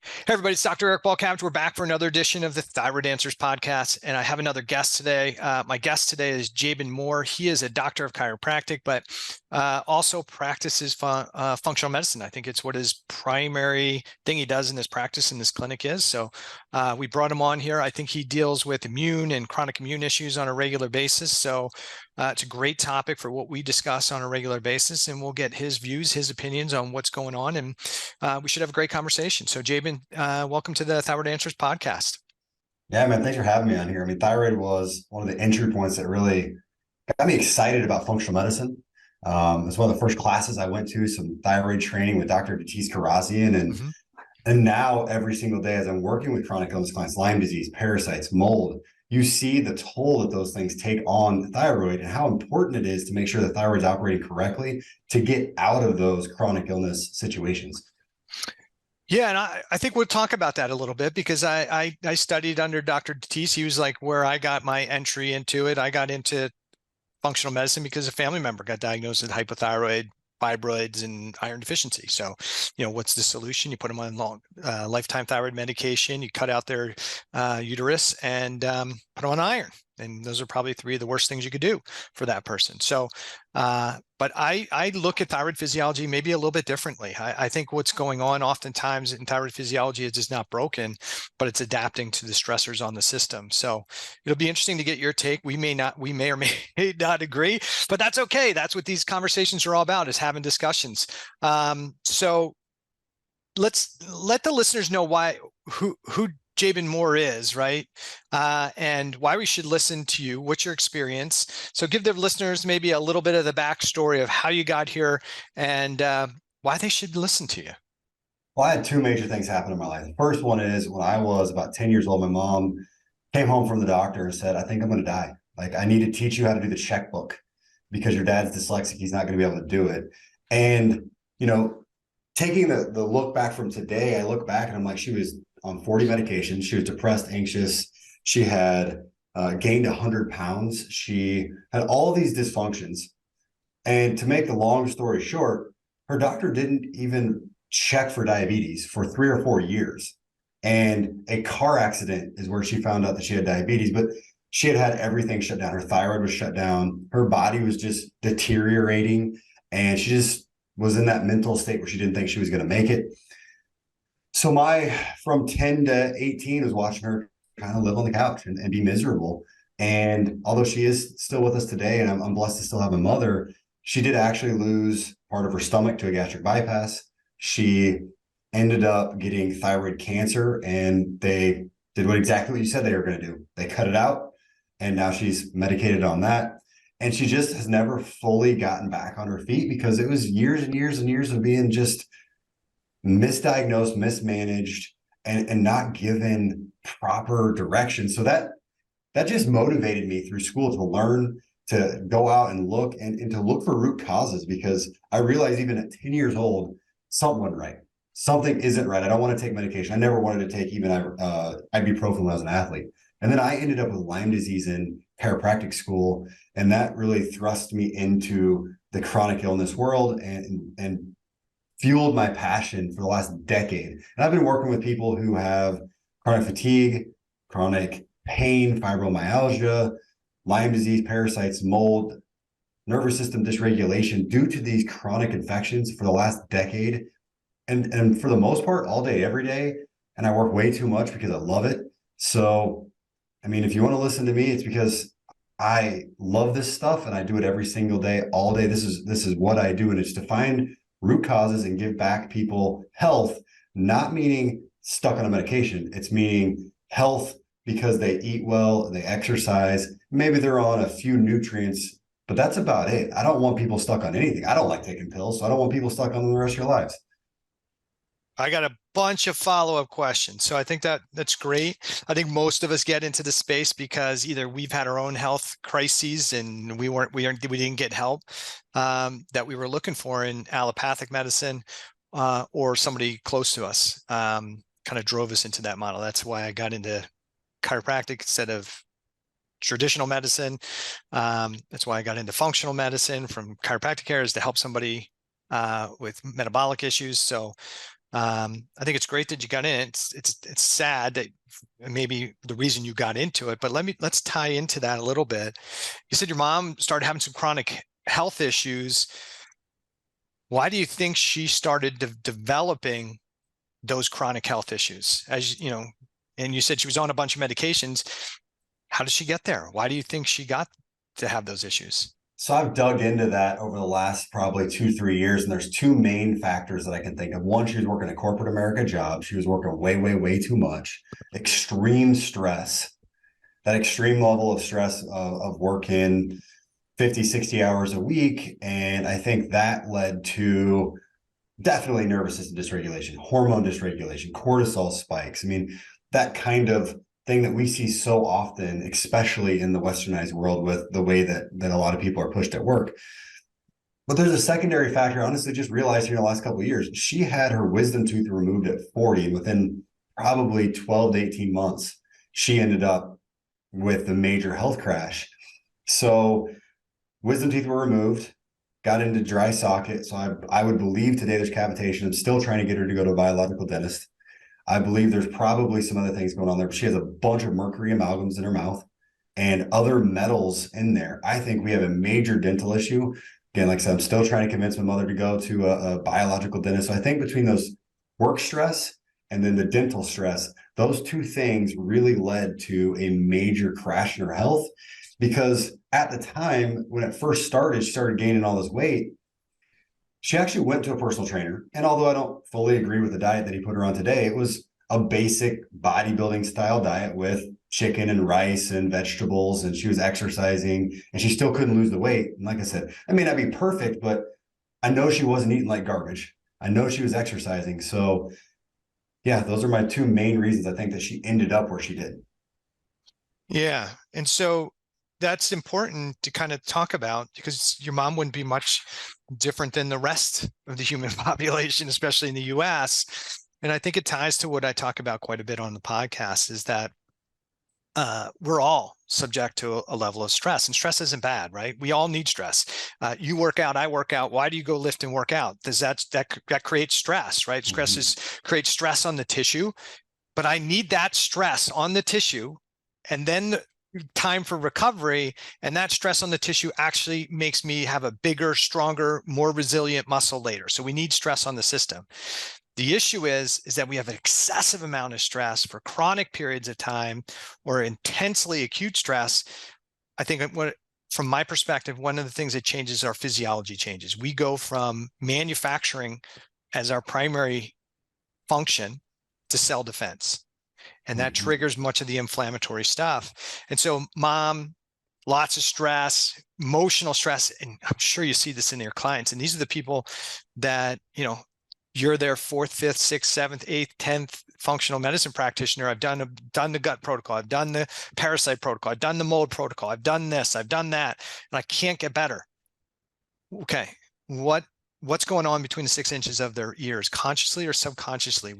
Hey everybody, it's Dr. Eric Balcavage. We're back for another edition of the Thyroid Answers podcast, and I have another guest today. My guest today is Jaban Moore. He is a doctor of chiropractic, but also practices functional medicine. I think it's what his primary thing he does in his practice in this clinic is. So we brought him on here. I think he deals with immune and chronic immune issues on a regular basis. So it's a great topic for what we discuss on a regular basis, and we'll get his views, his opinions on what's going on, and we should have a great conversation. So, Jaban, welcome to the Thyroid Answers podcast. Yeah, man, thanks for having me on here. I mean, thyroid was one of the entry points that really got me excited about functional medicine. It's one of the first classes I went to, some thyroid training with Dr. Karazian, Mm-hmm. and now every single day as I'm working with chronic illness clients, Lyme disease, parasites, mold, you see the toll that those things take on the thyroid and how important it is to make sure the thyroid's operating correctly to get out of those chronic illness situations. Yeah, and I think we'll talk about that a little bit because I studied under Dr. Tatis. He was like where I got my entry into it. I got into functional medicine because a family member got diagnosed with hypothyroid, fibroids, and iron deficiency. So, what's the solution? You put them on lifetime thyroid medication, you cut out their uterus, and put them on iron. And those are probably three of the worst things you could do for that person. So, but I look at thyroid physiology maybe a little bit differently. I think what's going on oftentimes in thyroid physiology is it's not broken, but it's adapting to the stressors on the system. So it'll be interesting to get your take. We may or may not agree, but that's okay. That's what these conversations are all about, is having discussions. So let's let the listeners know who Jaban Moore is, right? And why we should listen to you. What's your experience? So give the listeners maybe a little bit of the backstory of how you got here and why they should listen to you. Well, I had two major things happen in my life. The first one is when I was about 10 years old, my mom came home from the doctor and said, I think I'm going to die. Like, I need to teach you how to do the checkbook because your dad's dyslexic. He's not going to be able to do it. And, taking the look back from today, I look back and I'm like, she was on 40 medications. She was depressed, anxious. She had gained 100 pounds. She had all these dysfunctions. And to make the long story short, her doctor didn't even check for diabetes for 3 or 4 years. And a car accident is where she found out that she had diabetes, but she had everything shut down. Her thyroid was shut down. Her body was just deteriorating. And she just was in that mental state where she didn't think she was going to make it. So from 10 to 18 was watching her kind of live on the couch and be miserable. And although she is still with us today, and I'm blessed to still have a mother, she did actually lose part of her stomach to a gastric bypass. She ended up getting thyroid cancer, and they did exactly what you said they were going to do. They cut it out, and now she's medicated on that. And she just has never fully gotten back on her feet because it was years and years and years of being just misdiagnosed, mismanaged, and not given proper direction. So that just motivated me through school to learn, to go out and look and to look for root causes, because I realized even at 10 years old, something wasn't right. Something isn't right. I don't want to take medication. I never wanted to take even ibuprofen when I was an athlete. And then I ended up with Lyme disease in chiropractic school, and that really thrust me into the chronic illness world and fueled my passion for the last decade. And I've been working with people who have chronic fatigue, chronic pain, fibromyalgia, Lyme disease, parasites, mold, nervous system dysregulation due to these chronic infections for the last decade. And for the most part, all day, every day. And I work way too much because I love it. So, I mean, if you want to listen to me, it's because I love this stuff and I do it every single day, all day. This is what I do. And it's to find root causes and give back people health, not meaning stuck on a medication. It's meaning health because they eat well, they exercise, maybe they're on a few nutrients, but that's about it. I don't want people stuck on anything. I don't like taking pills, so I don't want people stuck on them the rest of your lives. I got a bunch of follow-up questions. So I think that's great. I think most of us get into the space because either we've had our own health crises and we didn't get help that we were looking for in allopathic medicine, or somebody close to us kind of drove us into that model. That's why I got into chiropractic instead of traditional medicine. That's why I got into functional medicine from chiropractic care, is to help somebody with metabolic issues. So I think it's great that you got in. It's sad that maybe the reason you got into it, but let's tie into that a little bit. You said your mom started having some chronic health issues. Why do you think she started developing those chronic health issues? As you know, and you said she was on a bunch of medications. How did she get there? Why do you think she got to have those issues? So I've dug into that over the last probably 2, 3 years, and there's two main factors that I can think of. One, she was working a corporate America job. She was working way, way, way too much. Extreme stress, that extreme level of stress of working 50, 60 hours a week. And I think that led to definitely nervous system dysregulation, hormone dysregulation, cortisol spikes. I mean, that kind of thing that we see so often, especially in the westernized world with the way that a lot of people are pushed at work. But there's a secondary factor. I honestly just realized here in the last couple of years, she had her wisdom tooth removed at 40, and within probably 12 to 18 months, she ended up with the major health crash. So wisdom teeth were removed, got into dry socket. So I would believe today there's cavitation. I'm still trying to get her to go to a biological dentist. I believe there's probably some other things going on there, but she has a bunch of mercury amalgams in her mouth and other metals in there. I think we have a major dental issue. Again, like I said, I'm still trying to convince my mother to go to a biological dentist. So I think between those work stress and then the dental stress, those two things really led to a major crash in her health. Because at the time when it first started, she started gaining all this weight. She actually went to a personal trainer. And although I don't fully agree with the diet that he put her on today, it was a basic bodybuilding style diet with chicken and rice and vegetables. And she was exercising and she still couldn't lose the weight. And like I said, I may not be perfect, but I know she wasn't eating like garbage. I know she was exercising. So yeah, those are my two main reasons I think that she ended up where she did. Yeah. And so that's important to kind of talk about because your mom wouldn't be much different than the rest of the human population, especially in the US. And I think it ties to what I talk about quite a bit on the podcast is that we're all subject to a level of stress, and stress isn't bad, right? We all need stress. You work out, I work out. Why do you go lift and work out? Does that creates stress, right? Creates stress on the tissue, but I need that stress on the tissue, and then time for recovery. And that stress on the tissue actually makes me have a bigger, stronger, more resilient muscle later. So we need stress on the system. The issue is that we have an excessive amount of stress for chronic periods of time or intensely acute stress. I think from my perspective, one of the things that changes our physiology changes. We go from manufacturing as our primary function to cell defense. And that triggers much of the inflammatory stuff. And so mom, lots of stress, emotional stress, and I'm sure you see this in your clients. And these are the people that, you're their fourth, fifth, sixth, seventh, eighth, 10th functional medicine practitioner. I've done the gut protocol. I've done the parasite protocol. I've done the mold protocol. I've done this. I've done that. And I can't get better. Okay. What's going on between the 6 inches of their ears, consciously or subconsciously?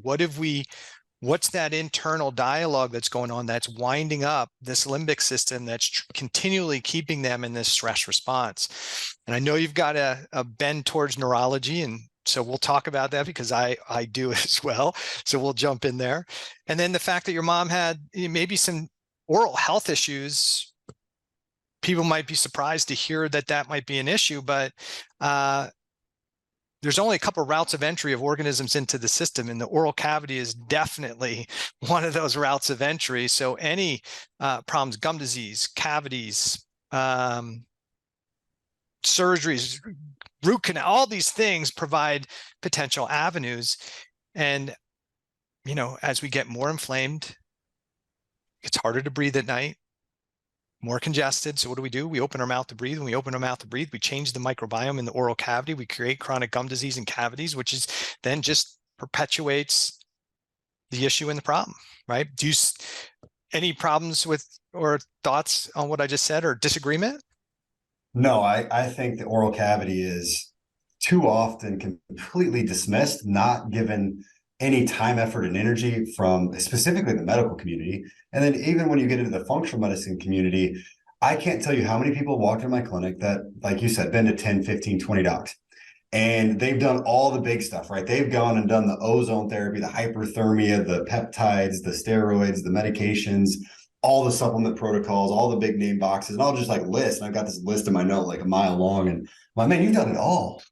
What's that internal dialogue that's going on that's winding up this limbic system that's continually keeping them in this stress response? And I know you've got a bend towards neurology, and so we'll talk about that because I do as well. So we'll jump in there. And then the fact that your mom had maybe some oral health issues, people might be surprised to hear that might be an issue, but there's only a couple of routes of entry of organisms into the system, and the oral cavity is definitely one of those routes of entry. So any problems, gum disease, cavities, surgeries, root canal, all these things provide potential avenues. And, as we get more inflamed, it's harder to breathe at night, more congested. So what do? We open our mouth to breathe. When we open our mouth to breathe, we change the microbiome in the oral cavity. We create chronic gum disease and cavities, which is then just perpetuates the issue and the problem, right? Any problems with or thoughts on what I just said or disagreement? No, I think the oral cavity is too often completely dismissed, not given any time, effort, and energy from specifically the medical community. And then even when you get into the functional medicine community, I can't tell you how many people walked in my clinic that, like you said, been to 10, 15, 20 docs. And they've done all the big stuff, right? They've gone and done the ozone therapy, the hyperthermia, the peptides, the steroids, the medications, all the supplement protocols, all the big name boxes. And I'll just like list. And I've got this list in my note, like a mile long. And I'm like, man, you've done it all.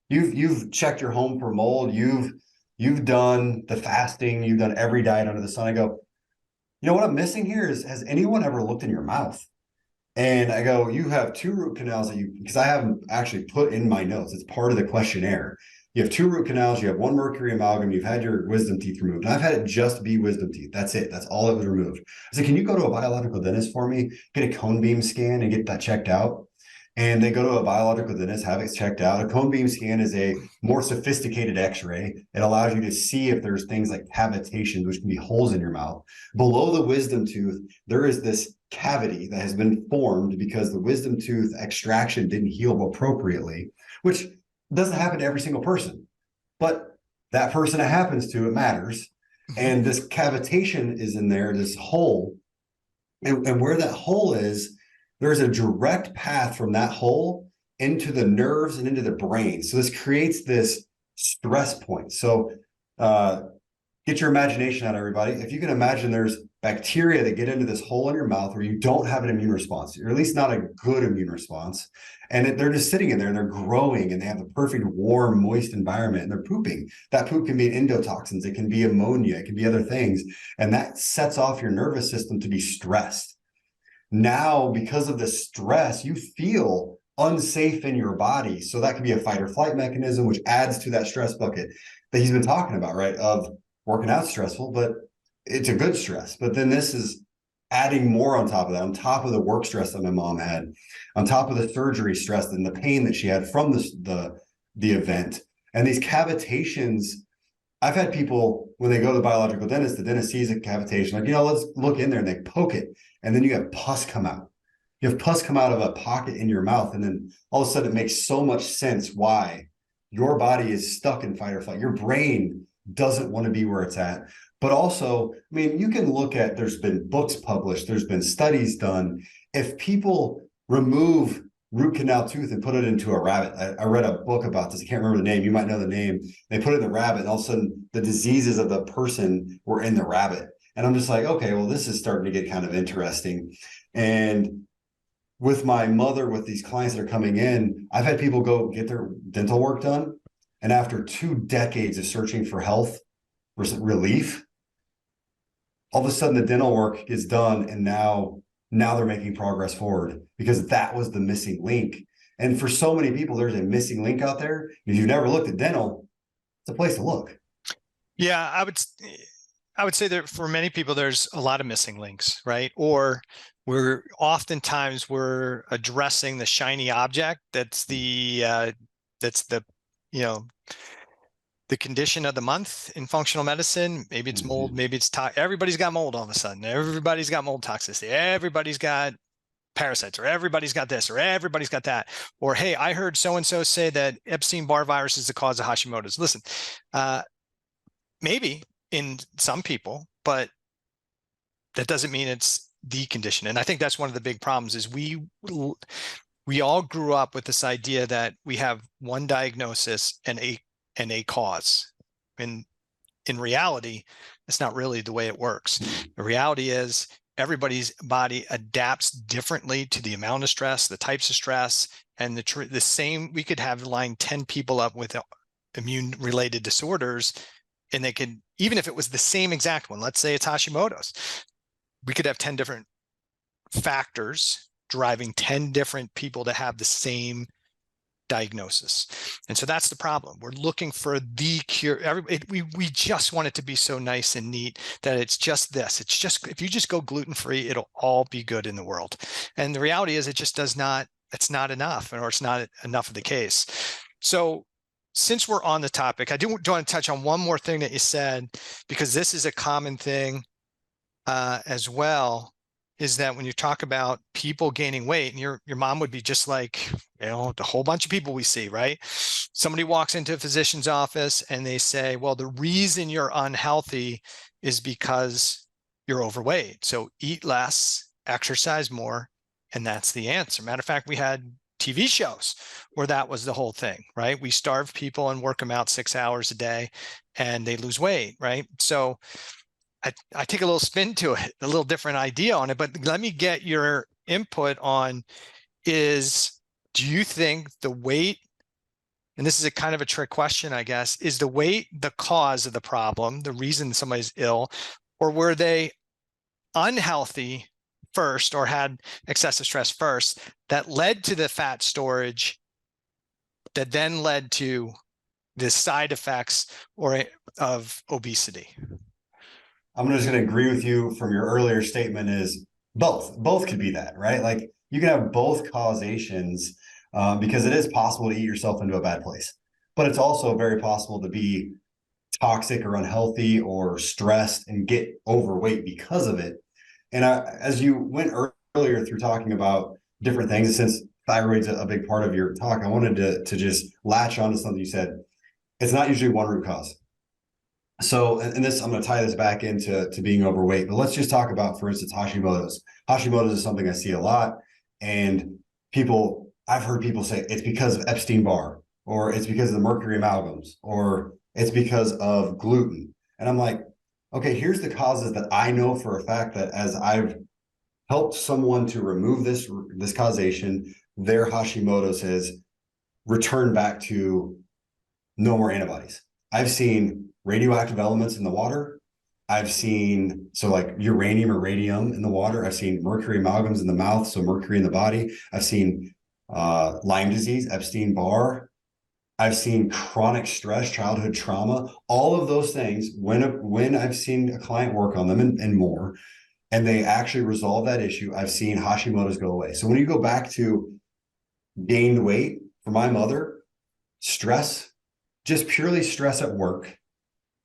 You've checked your home for mold. You've done the fasting. You've done every diet under the sun. I go, you know what I'm missing here is, has anyone ever looked in your mouth? And I go, you have two root canals that you, because I haven't actually put in my notes, it's part of the questionnaire. You have two root canals, you have one mercury amalgam, you've had your wisdom teeth removed. And I've had it just be wisdom teeth. That's it. That's all that was removed. I said, can you go to a biological dentist for me, get a cone beam scan and get that checked out? And they go to a biological dentist, have it checked out. A cone beam scan is a more sophisticated x-ray. It allows you to see if there's things like cavitations, which can be holes in your mouth. Below the wisdom tooth, there is this cavity that has been formed because the wisdom tooth extraction didn't heal appropriately, which doesn't happen to every single person. But that person it happens to, it matters. And this cavitation is in there, this hole. And where that hole is, there's a direct path from that hole into the nerves and into the brain. So this creates this stress point. So get your imagination out, everybody. If you can imagine there's bacteria that get into this hole in your mouth where you don't have an immune response, or at least not a good immune response. And they're just sitting in there and they're growing and they have the perfect warm, moist environment and they're pooping. That poop can be endotoxins. It can be ammonia. It can be other things. And that sets off your nervous system to be stressed. Now, because of the stress, you feel unsafe in your body. So that could be a fight or flight mechanism, which adds to that stress bucket that he's been talking about, right? Of working out stressful, but it's a good stress. But then this is adding more on top of that, on top of the work stress that my mom had, on top of the surgery stress and the pain that she had from the event. And these cavitations, I've had people, when they go to the biological dentist, the dentist sees a cavitation, like, let's look in there, and they poke it. And then you have pus come out. You have pus come out of a pocket in your mouth. And then all of a sudden it makes so much sense why your body is stuck in fight or flight. Your brain doesn't want to be where it's at. But also, I mean, you can look at, there's been books published, there's been studies done. If people remove root canal tooth and put it into a rabbit, I read a book about this. I can't remember the name. You might know the name. They put it in the rabbit, and all of a sudden the diseases of the person were in the rabbit. And I'm just like, okay, well, this is starting to get kind of interesting. And with my mother, with these clients that are coming in, I've had people go get their dental work done. And after 2 decades of searching for health relief, all of a sudden the dental work is done. And now they're making progress forward because that was the missing link. And for so many people, there's a missing link out there. If you've never looked at dental, it's a place to look. Yeah, I would say that for many people, there's a lot of missing links, right? Or we're addressing the shiny object that's the the condition of the month in functional medicine. Maybe it's mold, maybe it's everybody's got mold all of a sudden. Everybody's got mold toxicity. Everybody's got parasites, or everybody's got this, or everybody's got that. Or, hey, I heard so-and-so say that Epstein-Barr virus is the cause of Hashimoto's. Listen, maybe in some people, but that doesn't mean it's the condition. And I think that's one of the big problems is we all grew up with this idea that we have one diagnosis and a cause. And in reality, it's not really the way it works. The reality is everybody's body adapts differently to the amount of stress, the types of stress, and the same. We could have line 10 people up with immune related disorders, and they could, even if it was the same exact one, let's say it's Hashimoto's, we could have 10 different factors driving 10 different people to have the same diagnosis. And so that's the problem. We're looking for the cure. We just want it to be so nice and neat that it's just this. It's just, if you just go gluten-free, it'll all be good in the world. And the reality is it's not enough, or it's not enough of the case. So since we're on the topic, I do want to touch on one more thing that you said, because this is a common thing as well, is that when you talk about people gaining weight, and your mom would be just like, the whole bunch of people we see, right? Somebody walks into a physician's office and they say, well, the reason you're unhealthy is because you're overweight. So eat less, exercise more, and that's the answer. Matter of fact, we had TV shows where that was the whole thing, right? We starve people and work them out 6 hours a day and they lose weight, right? So I take a little spin to it, a little different idea on it, but let me get your input on do you think the weight, and this is a kind of a trick question, I guess, is the weight the cause of the problem, the reason somebody's ill, or were they unhealthy first or had excessive stress first that led to the fat storage that then led to the side effects of obesity? I'm just going to agree with you from your earlier statement is both could be that, right? Like you can have both causations because it is possible to eat yourself into a bad place, but it's also very possible to be toxic or unhealthy or stressed and get overweight because of it. And as you went earlier through talking about different things, since thyroid's a big part of your talk, I wanted to just latch on to something you said. It's not usually one root cause. So, and this, I'm going to tie this back into being overweight, but let's just talk about, for instance, Hashimoto's. Hashimoto's is something I see a lot. And I've heard people say it's because of Epstein-Barr, or it's because of the mercury amalgams, or it's because of gluten. And I'm like, okay, here's the causes that I know for a fact that as I've helped someone to remove this causation, their Hashimoto's has returned back to no more antibodies. I've seen radioactive elements in the water. I've seen, so like uranium or radium in the water. I've seen mercury amalgams in the mouth, so mercury in the body. I've seen Lyme disease, Epstein-Barr. I've seen chronic stress, childhood trauma, all of those things. When I've seen a client work on them and more, and they actually resolve that issue, I've seen Hashimoto's go away. So when you go back to gained weight, for my mother, stress, just purely stress at work.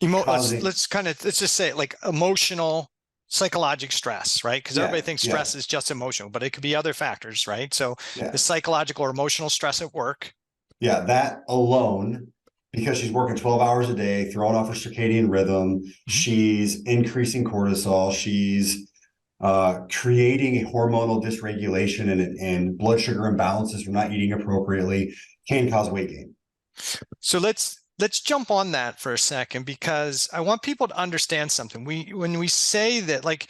Let's just say like emotional, psychological stress, right? Because everybody thinks stress is just emotional, but it could be other factors, right? So the psychological or emotional stress at work. Yeah, that alone, because she's working 12 hours a day, throwing off her circadian rhythm, she's increasing cortisol, she's creating a hormonal dysregulation and blood sugar imbalances from not eating appropriately, can cause weight gain. So let's jump on that for a second, because I want people to understand something. When we say that, like,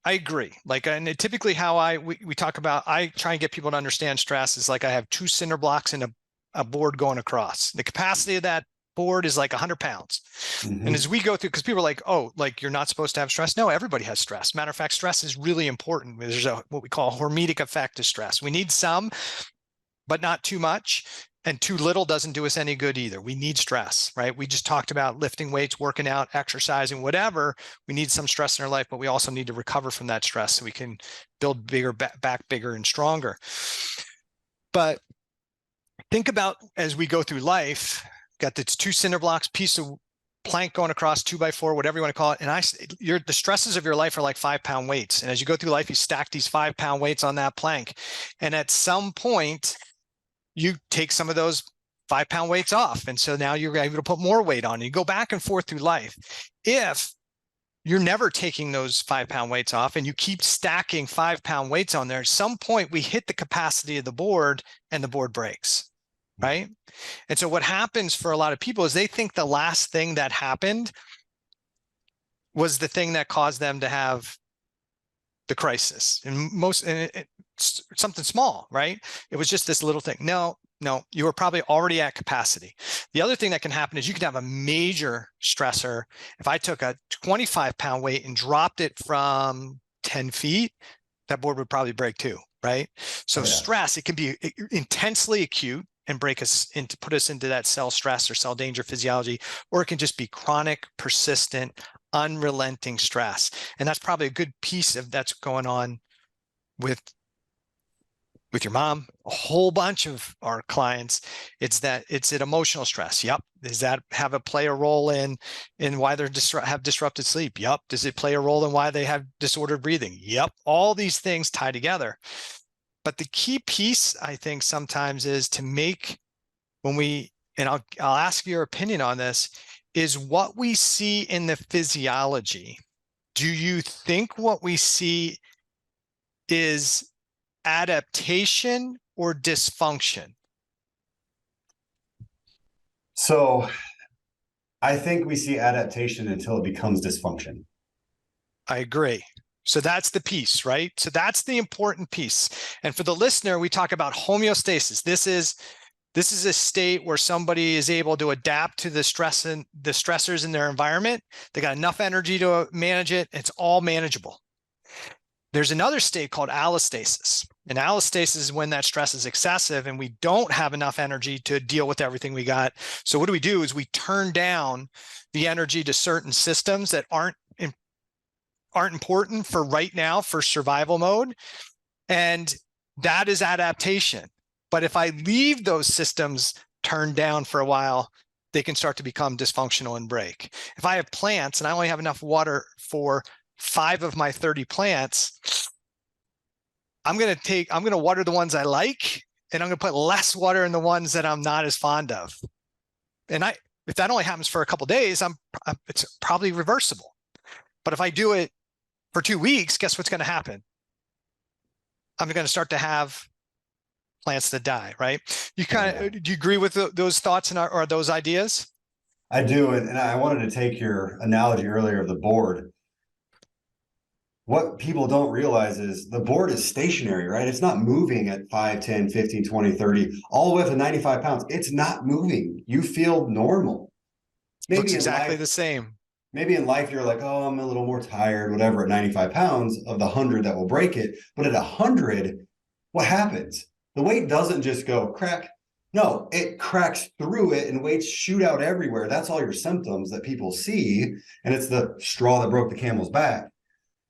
I agree. Like, and typically how we talk about, I try and get people to understand stress is like I have two cinder blocks and a board going across. The capacity of that board is like 100 pounds. Mm-hmm. And as we go through, because people are like, oh, like you're not supposed to have stress. No, everybody has stress. Matter of fact, stress is really important. There's what we call a hormetic effect of stress. We need some, but not too much. And too little doesn't do us any good either. We need stress, right? We just talked about lifting weights, working out, exercising, whatever. We need some stress in our life, but we also need to recover from that stress so we can build bigger, back bigger and stronger. But think about, as we go through life, got this two cinder blocks, piece of plank going across, 2x4, whatever you want to call it. And the stresses of your life are like 5-pound weights. And as you go through life, you stack these 5-pound weights on that plank. And at some point, you take some of those 5-pound weights off. And so now you're able to put more weight on. You go back and forth through life. If you're never taking those 5-pound weights off and you keep stacking 5-pound weights on there, at some point we hit the capacity of the board and the board breaks, right? And so what happens for a lot of people is they think the last thing that happened was the thing that caused them to have the crisis. And it's something small, right? It was just this little thing. No, you were probably already at capacity. The other thing that can happen is you can have a major stressor. If I took a 25-pound weight and dropped it from 10 feet, that board would probably break too, right? So stress, it can be intensely acute and put us into that cell stress or cell danger physiology, or it can just be chronic, persistent, unrelenting stress. And that's probably a good piece of that's going on with your mom, a whole bunch of our clients. It's an emotional stress. Yep. Does that play a role in why they have disrupted sleep? Yep. Does it play a role in why they have disordered breathing? Yep. All these things tie together. But the key piece, I think, sometimes is to make, and I'll ask your opinion on this, is what we see in the physiology. Do you think what we see is adaptation, or dysfunction? So I think we see adaptation until it becomes dysfunction. I agree. So that's the piece, right? So that's the important piece. And for the listener, we talk about homeostasis. This is a state where somebody is able to adapt to the stressors in their environment. They got enough energy to manage it. It's all manageable. There's another state called allostasis. And allostasis is when that stress is excessive and we don't have enough energy to deal with everything we got. So what do is we turn down the energy to certain systems that aren't important for right now for survival mode. And that is adaptation. But if I leave those systems turned down for a while, they can start to become dysfunctional and break. If I have plants and I only have enough water for 5 of my 30 plants, I'm going to water the ones I like, and I'm going to put less water in the ones that I'm not as fond of. And if that only happens for a couple of days, it's probably reversible. But if I do it for 2 weeks, guess what's going to happen? I'm going to start to have plants that die, right? Do you agree with those thoughts or those ideas? I do. And I wanted to take your analogy earlier of the board. What people don't realize is the board is stationary, right? It's not moving at 5, 10, 15, 20, 30, all the way up to 95 pounds. It's not moving. You feel normal. Looks exactly the same. Maybe in life, you're like, oh, I'm a little more tired, whatever, at 95 pounds of the 100 that will break it. But at 100, what happens? The weight doesn't just go crack. No, it cracks through it and weights shoot out everywhere. That's all your symptoms that people see. And it's the straw that broke the camel's back.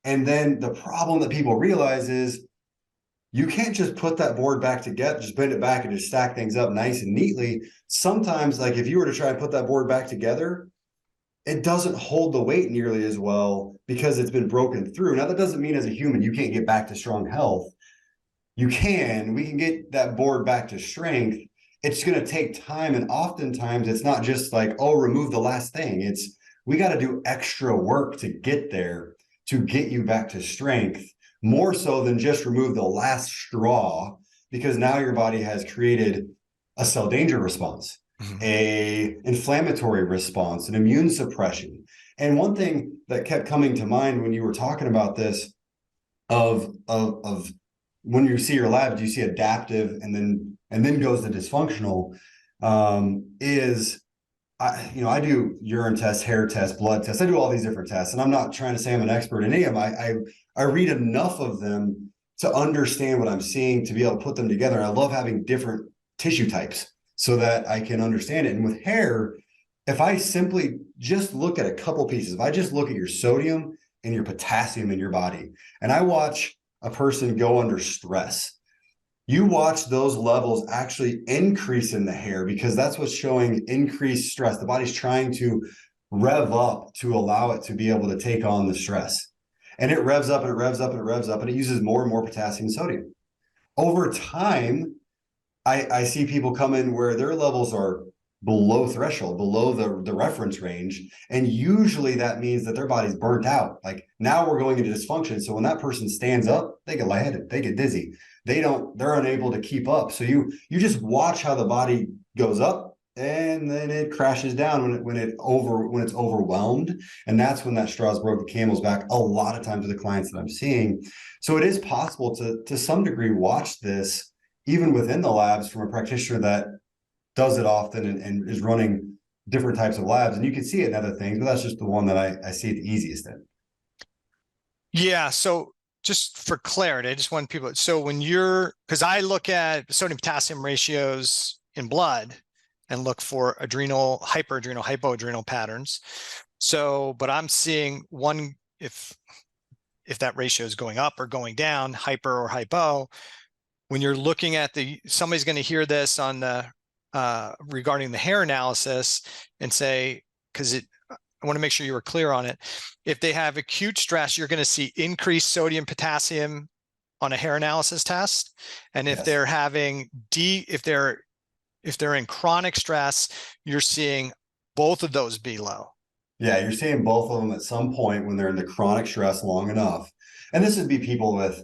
And then the problem that people realize is you can't just put that board back together, just bend it back and just stack things up nice and neatly. Sometimes, like if you were to try and put that board back together, it doesn't hold the weight nearly as well because it's been broken through. Now, that doesn't mean as a human you can't get back to strong health. We can get that board back to strength. It's going to take time. And oftentimes it's not just like, oh, remove the last thing. We got to do extra work to get there, to get you back to strength, more so than just remove the last straw, because now your body has created a cell danger response, a inflammatory response, an immune suppression. And one thing that kept coming to mind when you were talking about this of when you see your labs, you see adaptive and then goes to dysfunctional, I do urine tests, hair tests, blood tests. I do all these different tests, and I'm not trying to say I'm an expert in any of them. I read enough of them to understand what I'm seeing, to be able to put them together. And I love having different tissue types so that I can understand it. And with hair, if I simply just look at a couple pieces, if I just look at your sodium and your potassium in your body, and I watch a person go under stress, you watch those levels actually increase in the hair, because that's what's showing increased stress. The body's trying to rev up to allow it to be able to take on the stress. And it revs up and it revs up and it revs up, and it uses more and more potassium and sodium. Over time, I see people come in where their levels are below threshold, below the reference range. And usually that means that their body's burnt out. Like now we're going into dysfunction. So when that person stands up, they get lightheaded, they get dizzy. They're unable to keep up. So you just watch how the body goes up and then it crashes down when it's overwhelmed. And that's when that straw's broke the camel's back a lot of times with the clients that I'm seeing. So it is possible to some degree watch this even within the labs from a practitioner that does it often and is running different types of labs. And you can see it in other things, but that's just the one that I see it the easiest in. Yeah. So just for clarity, I just want people, so because I look at sodium potassium ratios in blood and look for adrenal, hyperadrenal, hypoadrenal patterns. So, but I'm seeing one, if that ratio is going up or going down, hyper or hypo, when you're looking at somebody's going to hear this on the, regarding the hair analysis and say, because I want to make sure you were clear on it. If they have acute stress, you're going to see increased sodium potassium on a hair analysis test. And if they're having if they're in chronic stress, you're seeing both of those be low. Yeah, you're seeing both of them at some point when they're in the chronic stress long enough. And this would be people with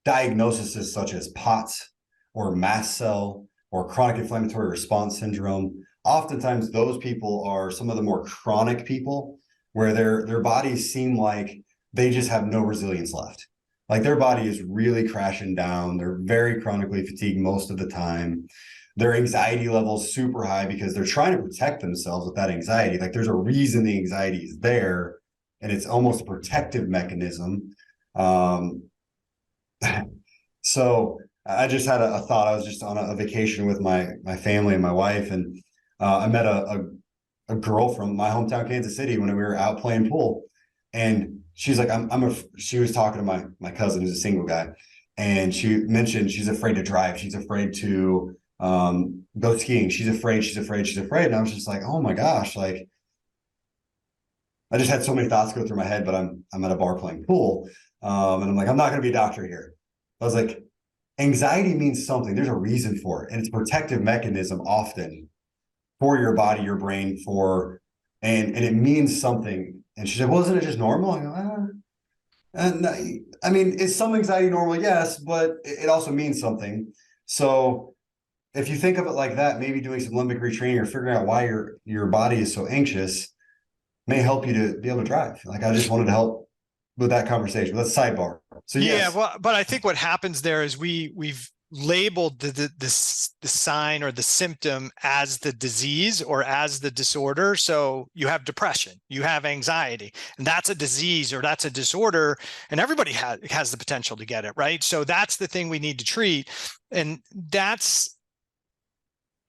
diagnoses such as POTS or mast cell or chronic inflammatory response syndrome. Oftentimes those people are some of the more chronic people where their bodies seem like they just have no resilience left. Like their body is really crashing down. They're very chronically fatigued most of the time. Their anxiety levels super high because they're trying to protect themselves with that anxiety. Like there's a reason the anxiety is there, and it's almost a protective mechanism. So I just had a thought. I was just on a vacation with my family and my wife, and I met a girl from my hometown, Kansas City, when we were out playing pool, and she's like, she was talking to my cousin who's a single guy, and she mentioned she's afraid to drive. She's afraid to go skiing. She's afraid. And I was just like, oh my gosh, like I just had so many thoughts go through my head, but I'm at a bar playing pool. And I'm like, I'm not going to be a doctor here. I was like, anxiety means something. There's a reason for it. And it's a protective mechanism often for your body, your brain, and it means something. And she said, wasn't it just normal? I go, and I mean, is some anxiety normal? Yes, but it also means something. So if you think of it like that, maybe doing some limbic retraining or figuring out why your body is so anxious may help you to be able to drive. Like I just wanted to help with that conversation. Let's sidebar. So Yeah, yes. well, but I think what happens there is we've labeled the sign or the symptom as the disease or as the disorder. So you have depression, you have anxiety, and that's a disease or that's a disorder, and everybody has the potential to get it, right? So that's the thing we need to treat, and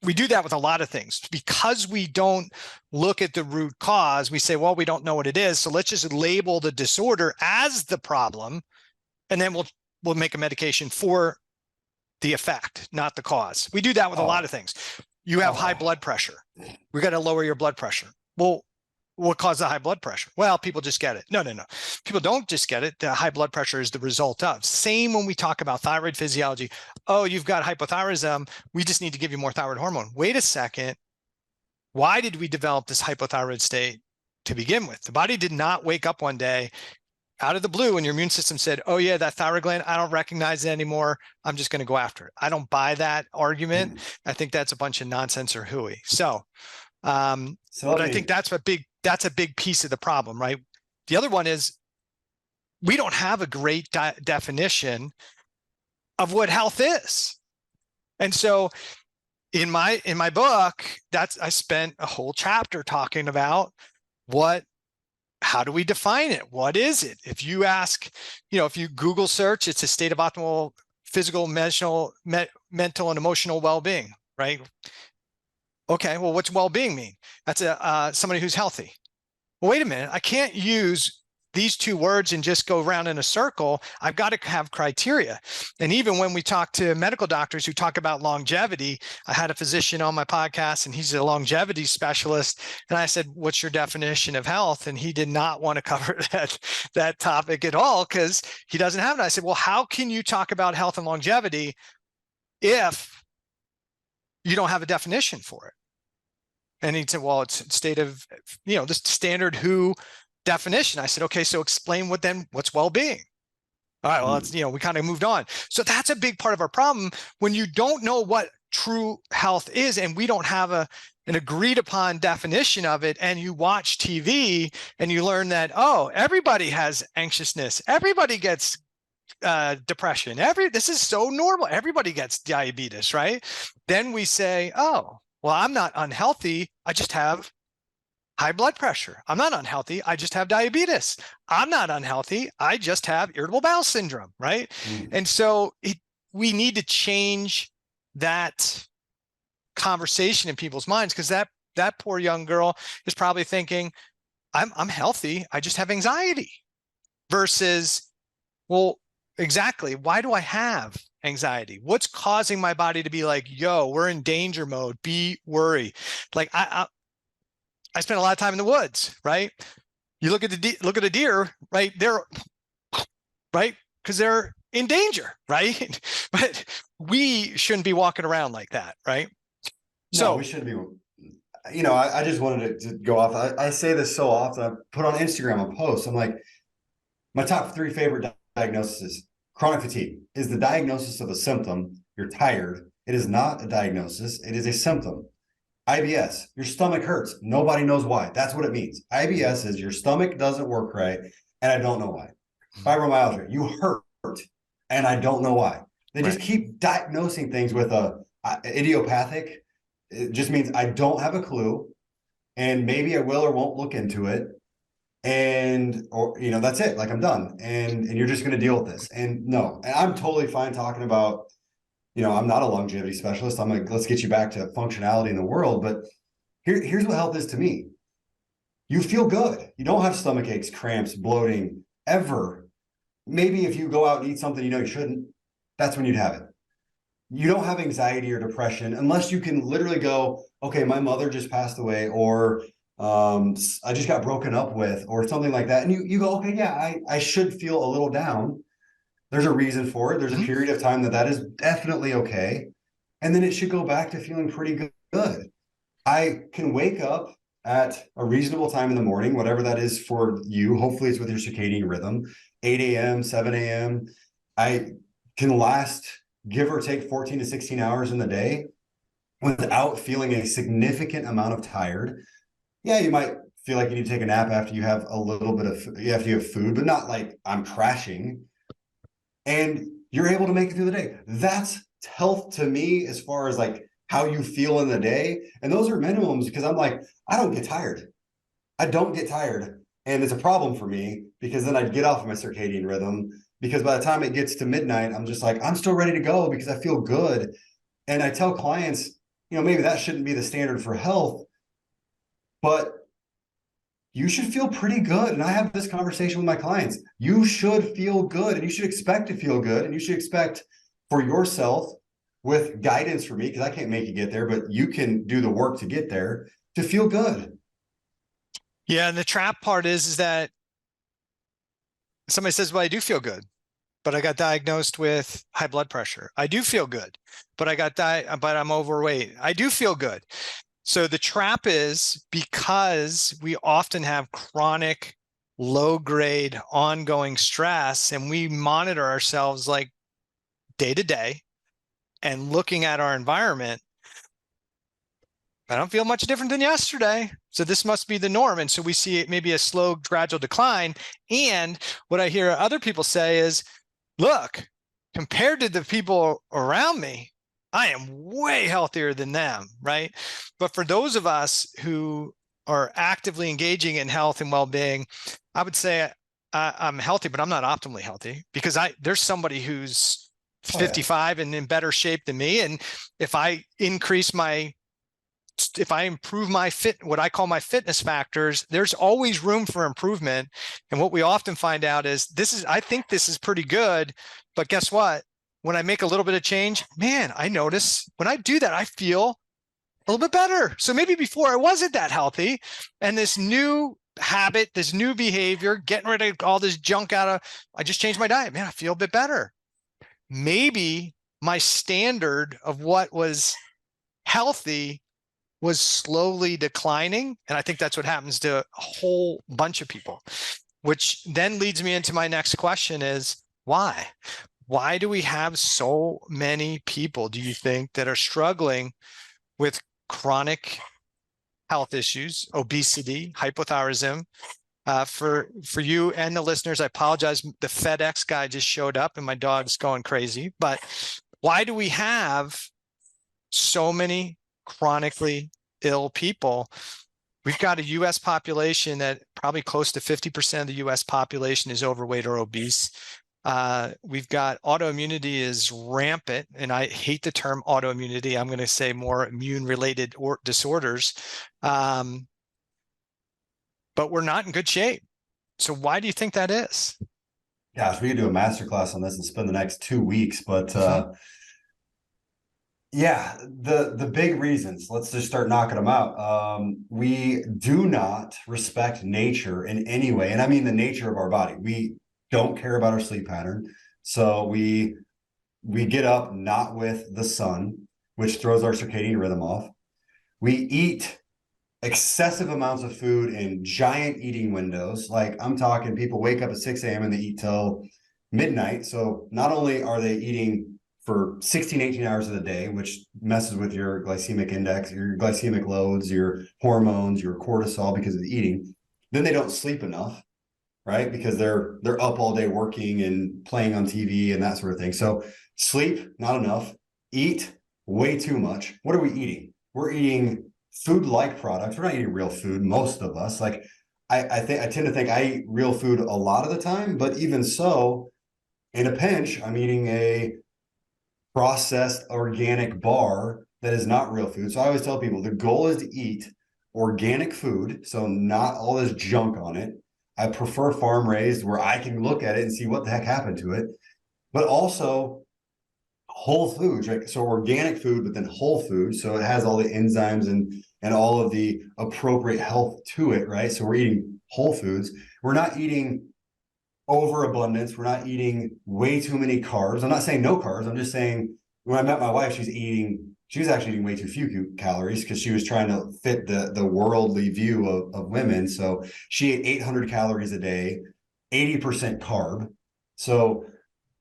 we do that with a lot of things because we don't look at the root cause. We say, well, we don't know what it is, so let's just label the disorder as the problem, and then we'll make a medication for the effect, not the cause. We do that with a lot of things. You have high blood pressure. We got to lower your blood pressure. Well, what causes the high blood pressure? Well, people just get it. No. People don't just get it. The high blood pressure is the result of. Same when we talk about thyroid physiology. Oh, you've got hypothyroidism. We just need to give you more thyroid hormone. Wait a second. Why did we develop this hypothyroid state to begin with? The body did not wake up one day out of the blue and your immune system said, oh yeah, that thyroid gland, I don't recognize it anymore. I'm just going to go after it. I don't buy that argument. I think that's a bunch of nonsense or hooey. But I think that's a big piece of the problem, right? The other one is we don't have a great definition of what health is. And so in my book, I spent a whole chapter talking about how do we define it? What is it? If you ask, if you Google search, it's a state of optimal physical, mental, and emotional well-being, right? Okay, well, what's well-being mean? That's somebody who's healthy. Well, wait a minute, I can't use these two words and just go around in a circle. I've got to have criteria. And even when we talk to medical doctors who talk about longevity, I had a physician on my podcast and he's a longevity specialist. And I said, what's your definition of health? And he did not want to cover that topic at all because he doesn't have it. I said, well, how can you talk about health and longevity if you don't have a definition for it? And he said, well, it's state of, this standard WHO definition. I said, okay, so explain what's well-being. All right, well, we kind of moved on. So that's a big part of our problem when you don't know what true health is and we don't have an agreed upon definition of it, and you watch TV and you learn that, oh, everybody has anxiousness, everybody gets depression, this is so normal, everybody gets diabetes, right? Then we say, oh, well, I'm not unhealthy, I just have high blood pressure. I'm not unhealthy, I just have diabetes. I'm not unhealthy, I just have irritable bowel syndrome, right? And so we need to change that conversation in people's minds, because that poor young girl is probably thinking, I'm healthy, I just have anxiety. Versus, well, exactly, why do I have anxiety? What's causing my body to be like, yo, we're in danger mode, be worry. Like I spent a lot of time in the woods, right? You look at a deer, right? They're right because they're in danger, right? But we shouldn't be walking around like that, right? No, we shouldn't be. I just wanted to go off. I say this so often. I put on Instagram a post. I'm like, my top 3 favorite diagnoses: chronic fatigue is the diagnosis of a symptom, you're tired. It is not a diagnosis. It is a symptom. IBS, your stomach hurts. Nobody knows why. That's what it means. IBS is your stomach doesn't work right, and I don't know why. Fibromyalgia, you hurt, and I don't know why. They just keep diagnosing things with a idiopathic. It just means I don't have a clue, and maybe I will or won't look into it. And or that's it. Like I'm done, and you're just going to deal with this. And no, and I'm totally fine talking about. I'm not a longevity specialist. I'm like, let's get you back to functionality in the world. But here's what health is to me. You feel good. You don't have stomach aches, cramps, bloating ever. Maybe if you go out and eat something you shouldn't, that's when you'd have it. You don't have anxiety or depression unless you can literally go, okay, my mother just passed away, or I just got broken up with, or something like that. And you go, okay, yeah, I should feel a little down. There's a reason for it. There's a period of time that is definitely okay. And then it should go back to feeling pretty good. I can wake up at a reasonable time in the morning, whatever that is for you. Hopefully it's with your circadian rhythm, 8 a.m., 7 a.m. I can last, give or take 14 to 16 hours in the day without feeling a significant amount of tired. Yeah, you might feel like you need to take a nap after you have a little bit of, you have to have food, but not like I'm crashing. And you're able to make it through the day. That's health to me as far as like how you feel in the day. And those are minimums because I'm like, I don't get tired. I don't get tired. And it's a problem for me because then I'd get off of my circadian rhythm because by the time it gets to midnight, I'm just like, I'm still ready to go because I feel good. And I tell clients, maybe that shouldn't be the standard for health, but you should feel pretty good. And I have this conversation with my clients. You should feel good and you should expect to feel good. And you should expect for yourself with guidance from me, because I can't make you get there, but you can do the work to get there to feel good. Yeah. And the trap part is that somebody says, well, I do feel good, but I got diagnosed with high blood pressure. I do feel good, but but I'm overweight. I do feel good. So the trap is because we often have chronic, low-grade, ongoing stress, and we monitor ourselves like day to day and looking at our environment. I don't feel much different than yesterday. So this must be the norm. And so we see maybe a slow, gradual decline. And what I hear other people say is, look, compared to the people around me, I am way healthier than them, right? But for those of us who are actively engaging in health and well-being, I would say I'm healthy, but I'm not optimally healthy because there's somebody who's 55 and in better shape than me. And if I improve my what I call my fitness factors, there's always room for improvement. And what we often find out is I think this is pretty good, but guess what? When I make a little bit of change, man, I notice when I do that, I feel a little bit better. So maybe before I wasn't that healthy, and this new habit, this new behavior, getting rid of all this junk I just changed my diet, man, I feel a bit better. Maybe my standard of what was healthy was slowly declining. And I think that's what happens to a whole bunch of people, which then leads me into my next question is why? Why do we have so many people, do you think, that are struggling with chronic health issues, obesity, hypothyroidism? For you and the listeners, I apologize. The FedEx guy just showed up and my dog's going crazy. But why do we have so many chronically ill people? We've got a U.S. population that probably close to 50% of the U.S. population is overweight or obese. We've got autoimmunity is rampant, and I hate the term autoimmunity. I'm going to say more immune-related disorders, but we're not in good shape. So why do you think that is? Gosh, we could do a masterclass on this and spend the next 2 weeks, but yeah, the big reasons, let's just start knocking them out. We do not respect nature in any way, and I mean the nature of our body. We don't care about our sleep pattern. So we get up not with the sun, which throws our circadian rhythm off. We eat excessive amounts of food in giant eating windows. Like I'm talking people wake up at 6 a.m. and they eat till midnight. So not only are they eating for 16, 18 hours of the day, which messes with your glycemic index, your glycemic loads, your hormones, your cortisol because of the eating. Then they don't sleep enough, right? Because they're up all day working and playing on TV and that sort of thing. So sleep, not enough. Eat way too much. What are we eating? We're eating food-like products. We're not eating real food, most of us. Like I tend to think I eat real food a lot of the time, but even so, in a pinch, I'm eating a processed organic bar that is not real food. So I always tell people the goal is to eat organic food, so not all this junk on it. I prefer farm raised where I can look at it and see what the heck happened to it, but also whole foods, right? So organic food, but then whole food. So it has all the enzymes and all of the appropriate health to it, right? So we're eating whole foods. We're not eating overabundance. We're not eating way too many carbs. I'm not saying no carbs. I'm just saying when I met my wife, she was actually eating way too few calories because she was trying to fit the worldly view of women. So she ate 800 calories a day, 80% carb. So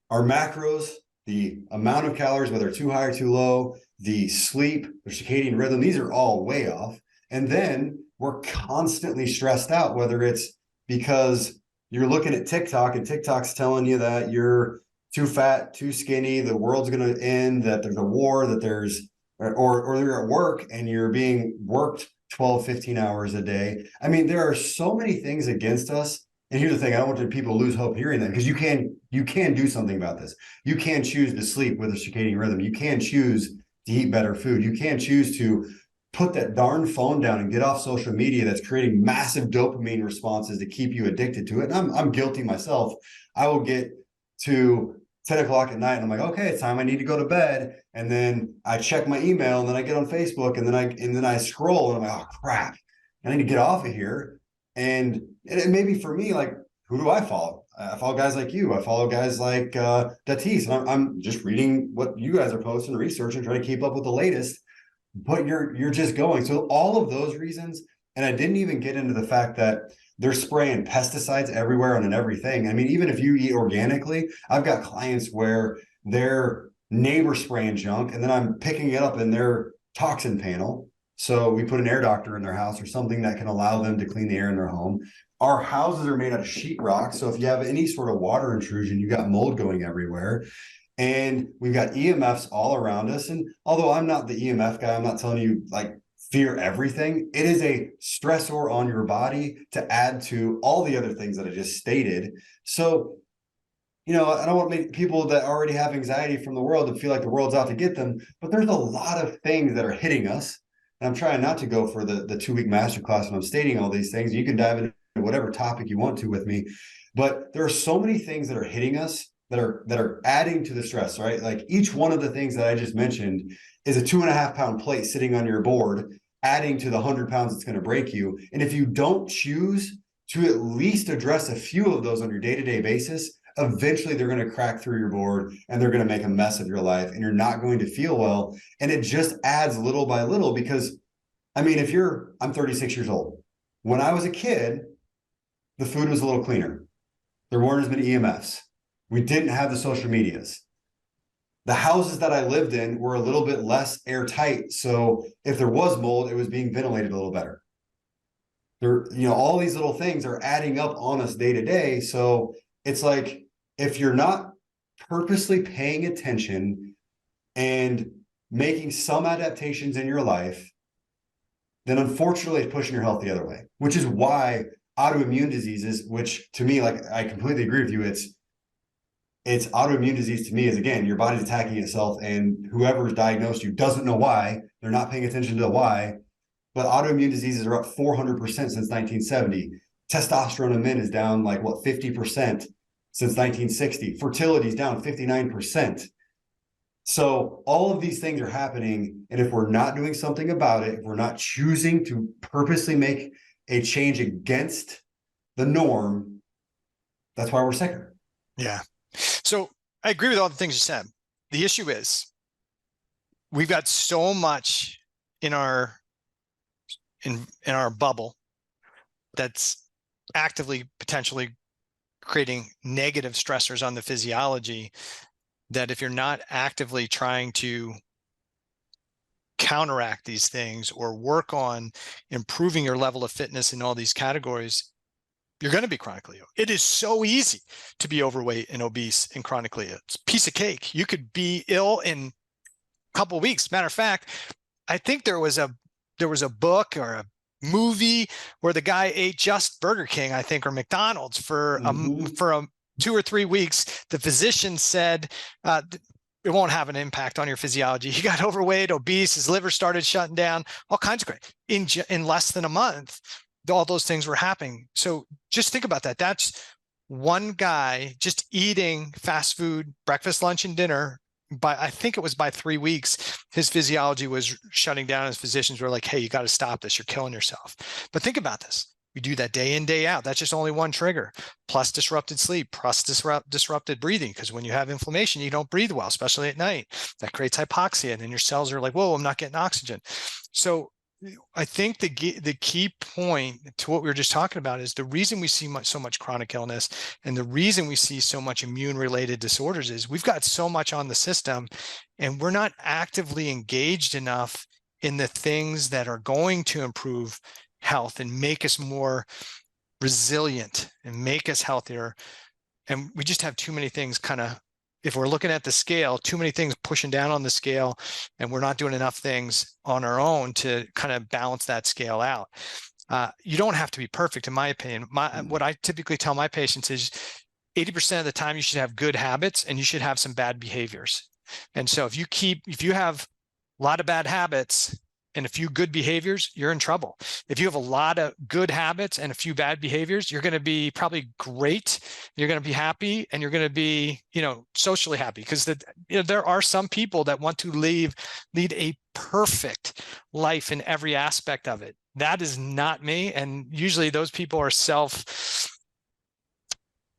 our macros, the amount of calories, whether too high or too low, the sleep, the circadian rhythm, these are all way off. And then we're constantly stressed out, whether it's because you're looking at TikTok and TikTok's telling you that you're too fat, too skinny, the world's going to end, that there's a war, that there's, or you're at work and you're being worked 12, 15 hours a day. I mean, there are so many things against us. And here's the thing, I don't want people to lose hope hearing that because you can do something about this. You can choose to sleep with a circadian rhythm. You can choose to eat better food. You can choose to put that darn phone down and get off social media that's creating massive dopamine responses to keep you addicted to it. And I'm guilty myself. I will get to 10 o'clock at night and I'm like, okay, it's time I need to go to bed. And then I check my email and then I get on Facebook and then I scroll and I'm like, oh crap, I need to get off of here. And it may be for me, like, who do I follow? I follow guys like you. I follow guys like Datis. And I'm just reading what you guys are posting, researching, trying to keep up with the latest. But you're just going. So all of those reasons, and I didn't even get into the fact that they're spraying pesticides everywhere and in everything. I mean, even if you eat organically, I've got clients where their neighbor spraying junk, and then I'm picking it up in their toxin panel. So we put an air doctor in their house or something that can allow them to clean the air in their home. Our houses are made out of sheetrock. So if you have any sort of water intrusion, you got mold going everywhere. And we've got EMFs all around us. And although I'm not the EMF guy, I'm not telling you like fear everything. It is a stressor on your body to add to all the other things that I just stated. So, I don't want to make people that already have anxiety from the world to feel like the world's out to get them, but there's a lot of things that are hitting us. And I'm trying not to go for the 2-week masterclass when I'm stating all these things. You can dive into whatever topic you want to with me, but there are so many things that are hitting us that are adding to the stress, right? Like each one of the things that I just mentioned is a 2.5 pound plate sitting on your board, adding to the 100 pounds it's going to break you. And if you don't choose to at least address a few of those on your day-to-day basis, eventually they're going to crack through your board and they're going to make a mess of your life and you're not going to feel well. And it just adds little by little because, I mean, I'm 36 years old. When I was a kid, the food was a little cleaner. There weren't as many EMFs. We didn't have the social medias. The houses that I lived in were a little bit less airtight. So if there was mold, it was being ventilated a little better. All these little things are adding up on us day to day. So it's like, if you're not purposely paying attention and making some adaptations in your life, then unfortunately it's pushing your health the other way, which is why autoimmune diseases, which to me, like I completely agree with you, it's autoimmune disease to me is, again, your body's attacking itself and whoever's diagnosed you doesn't know why. They're not paying attention to the why. But autoimmune diseases are up 400% since 1970. Testosterone in men is down 50% since 1960. Fertility is down 59%. So all of these things are happening. And if we're not doing something about it, if we're not choosing to purposely make a change against the norm, that's why we're sicker. Yeah. So I agree with all the things you said. The issue is we've got so much in our bubble that's actively potentially creating negative stressors on the physiology that if you're not actively trying to counteract these things or work on improving your level of fitness in all these categories, you're going to be chronically ill. It is so easy to be overweight and obese and chronically ill. It's a piece of cake. You could be ill in a couple of weeks. Matter of fact, I think there was a book or a movie where the guy ate just Burger King, I think, or McDonald's for a 2 or 3 weeks. The physician said it won't have an impact on your physiology. He got overweight, obese, his liver started shutting down, all kinds of great. In less than a month, all those things were happening. So just think about that. That's one guy just eating fast food, breakfast, lunch, and dinner. I think it was by 3 weeks, his physiology was shutting down. His physicians were like, hey, you got to stop this. You're killing yourself. But think about this. We do that day in, day out. That's just only one trigger, plus disrupted sleep, plus disrupted breathing. Because when you have inflammation, you don't breathe well, especially at night. That creates hypoxia. And then your cells are like, whoa, I'm not getting oxygen. So I think the key point to what we were just talking about is the reason we see so much chronic illness and the reason we see so much immune related disorders is we've got so much on the system and we're not actively engaged enough in the things that are going to improve health and make us more resilient and make us healthier. And we just have too many things kind of, if we're looking at the scale, too many things pushing down on the scale, and we're not doing enough things on our own to kind of balance that scale out. You don't have to be perfect, in my opinion. What I typically tell my patients is 80% of the time you should have good habits and you should have some bad behaviors. And so if you have a lot of bad habits and a few good behaviors, you're in trouble. If you have a lot of good habits and a few bad behaviors, you're going to be probably great. You're going to be happy and you're going to be, socially happy because there are some people that want to lead a perfect life in every aspect of it. That is not me. And usually those people are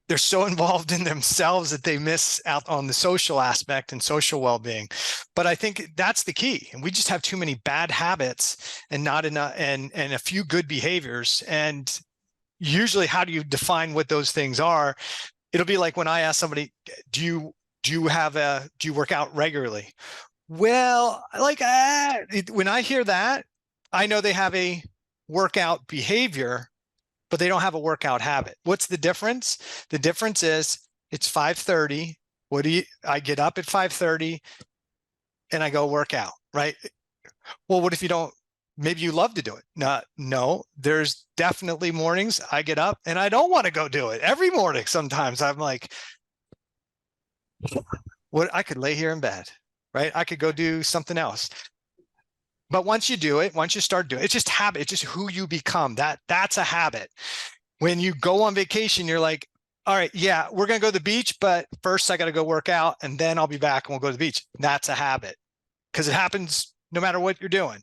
they're so involved in themselves that they miss out on the social aspect and social well-being. But I think that's the key. And we just have too many bad habits and not enough and a few good behaviors. And usually how do you define what those things are? It'll be like when I ask somebody, do you work out regularly? Well, when I hear that, I know they have a workout behavior, but they don't have a workout habit. What's the difference? The difference is it's 5:30. I get up at 5:30 and I go work out, right? Well, what if you don't, maybe you love to do it. No, there's definitely mornings I get up and I don't want to go do it. Every morning, sometimes I'm like, I could lay here in bed, right? I could go do something else. But once you do it, once you start doing it, it's just habit. It's just who you become. That's a habit. When you go on vacation, you're like, all right, yeah, we're going to go to the beach, but first I got to go work out and then I'll be back and we'll go to the beach. That's a habit because it happens no matter what you're doing.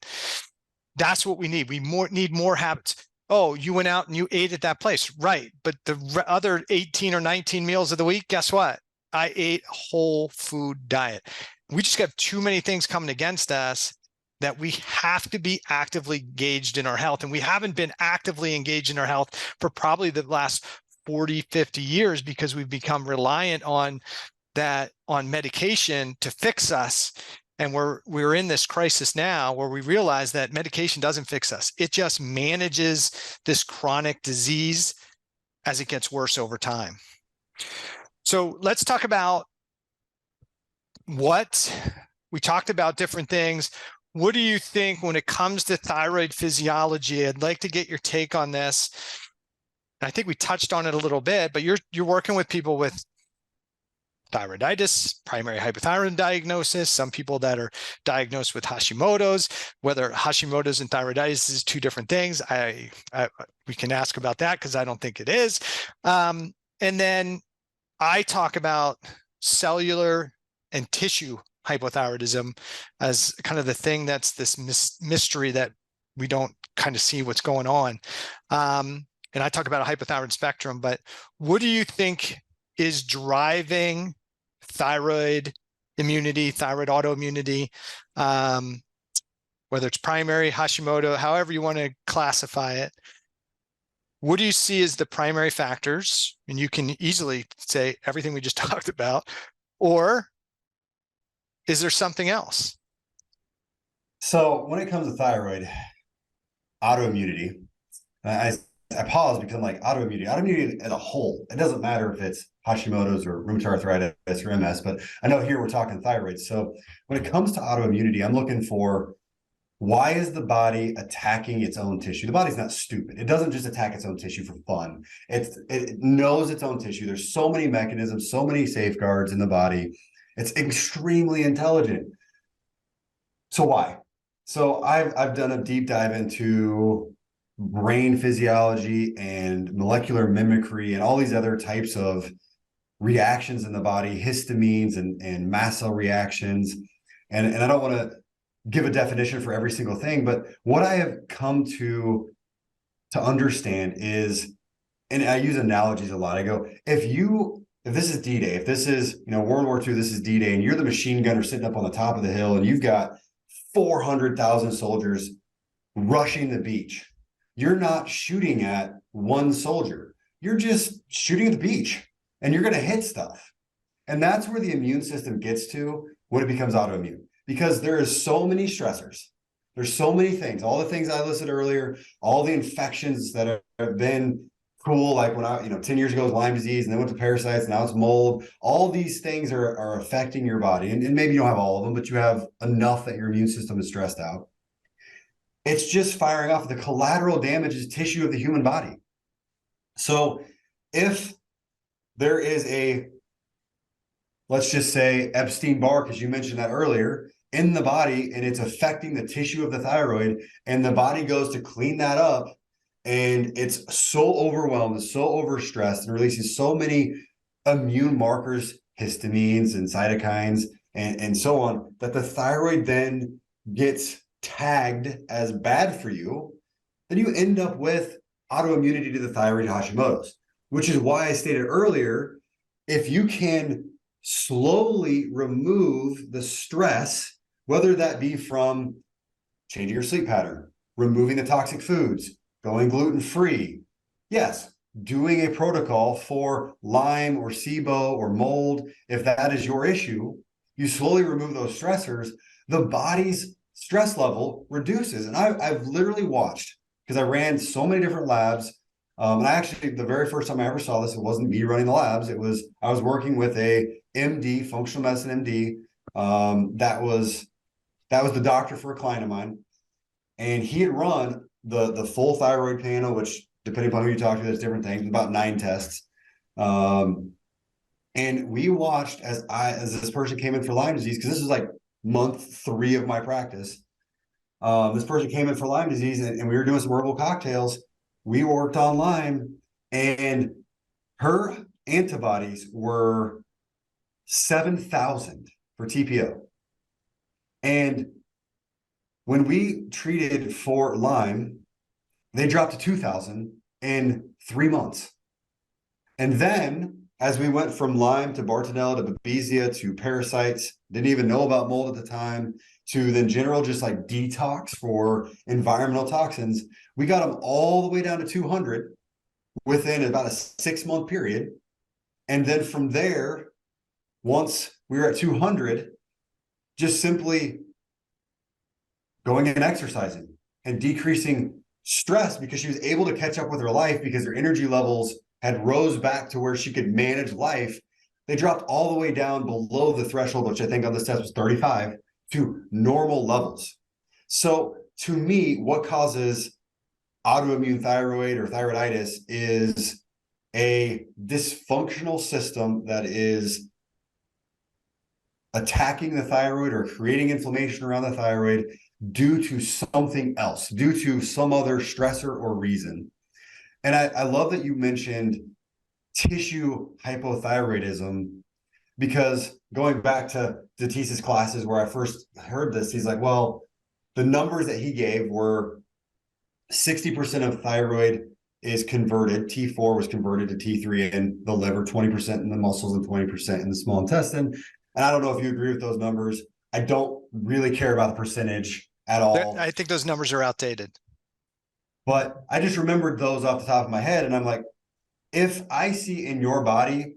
That's what we need. We need more habits. Oh, you went out and you ate at that place. Right. But the other 18 or 19 meals of the week, guess what? I ate a whole food diet. We just got too many things coming against us that we have to be actively engaged in our health. And we haven't been actively engaged in our health for probably the last 40, 50 years because we've become reliant on medication to fix us. And we're in this crisis now where we realize that medication doesn't fix us. It just manages this chronic disease as it gets worse over time. So let's talk about we talked about different things. What do you think when it comes to thyroid physiology? I'd like to get your take on this. I think we touched on it a little bit, but you're working with people with thyroiditis, primary hypothyroid diagnosis, some people that are diagnosed with Hashimoto's, whether Hashimoto's and thyroiditis is two different things. We can ask about that because I don't think it is. And then I talk about cellular and tissue hypothyroidism as kind of the thing that's this mystery that we don't kind of see what's going on. And I talk about a hypothyroid spectrum, but what do you think is driving thyroid immunity, thyroid autoimmunity, whether it's primary, Hashimoto, however you want to classify it? What do you see as the primary factors? And you can easily say everything we just talked about, or Is there something else? So when it comes to thyroid, autoimmunity, I, I pause because I'm like autoimmunity as a whole. It doesn't matter if it's Hashimoto's or rheumatoid arthritis or MS, but I know here we're talking thyroid. So when it comes to autoimmunity, I'm looking for, why is the body attacking its own tissue? The body's not stupid. It doesn't just attack its own tissue for fun. It knows its own tissue. There's so many mechanisms, so many safeguards in the body. It's extremely intelligent. So why? So I've done a deep dive into brain physiology and molecular mimicry and all these other types of reactions in the body, histamines and mast cell reactions. And I don't want to give a definition for every single thing, but what I have come to understand is, and I use analogies a lot. I go, if this is D-Day, if this is, World War II, this is D-Day, and you're the machine gunner sitting up on the top of the hill and you've got 400,000 soldiers rushing the beach, you're not shooting at one soldier. You're just shooting at the beach and you're going to hit stuff. And that's where the immune system gets to when it becomes autoimmune, because there is so many stressors. There's so many things, all the things I listed earlier, all the infections that have been cool, like when 10 years ago it was Lyme disease, and then went to parasites, now it's mold. All these things are affecting your body. And maybe you don't have all of them, but you have enough that your immune system is stressed out. It's just firing off. The collateral damage is tissue of the human body. So if there is let's just say Epstein-Barr, because you mentioned that earlier, in the body, and it's affecting the tissue of the thyroid, and the body goes to clean that up, and it's so overwhelmed, it's so overstressed, and releases so many immune markers, histamines and cytokines, and so on, that the thyroid then gets tagged as bad for you, then you end up with autoimmunity to the thyroid, Hashimoto's, which is why I stated earlier, if you can slowly remove the stress, whether that be from changing your sleep pattern, removing the toxic foods, going gluten-free, yes, doing a protocol for Lyme or SIBO or mold, if that is your issue, you slowly remove those stressors, the body's stress level reduces. And I've literally watched, because I ran so many different labs. And I actually, the very first time I ever saw this, it wasn't me running the labs. I was working with a MD, functional medicine MD. That was the doctor for a client of mine. And he had run the full thyroid panel, which depending upon who you talk to, there's different things, about 9 tests. And we watched as this person came in for Lyme disease, because this is like month 3 of my practice. This person came in for Lyme disease, and we were doing some herbal cocktails. We worked on Lyme, and her antibodies were 7,000 for TPO. And when we treated for Lyme, they dropped to 2,000 in 3 months. And then as we went from Lyme to Bartonella to Babesia to parasites, didn't even know about mold at the time, to then general just like detox for environmental toxins, we got them all the way down to 200 within about a 6-month period. And then from there, once we were at 200, just simply going and exercising and decreasing stress, because she was able to catch up with her life because her energy levels had rose back to where she could manage life. They dropped all the way down below the threshold, which I think on this test was 35, to normal levels. So to me, what causes autoimmune thyroid or thyroiditis is a dysfunctional system that is attacking the thyroid or creating inflammation around the thyroid due to something else, due to some other stressor or reason. And I love that you mentioned tissue hypothyroidism, because going back to Datis's classes where I first heard this, he's like, well, the numbers that he gave were 60% of thyroid is converted, T4 was converted to T3 in the liver, 20% in the muscles, and 20% in the small intestine. And I don't know if you agree with those numbers. I don't really care about the percentage at all. I think those numbers are outdated. But I just remembered those off the top of my head. And I'm like, if I see in your body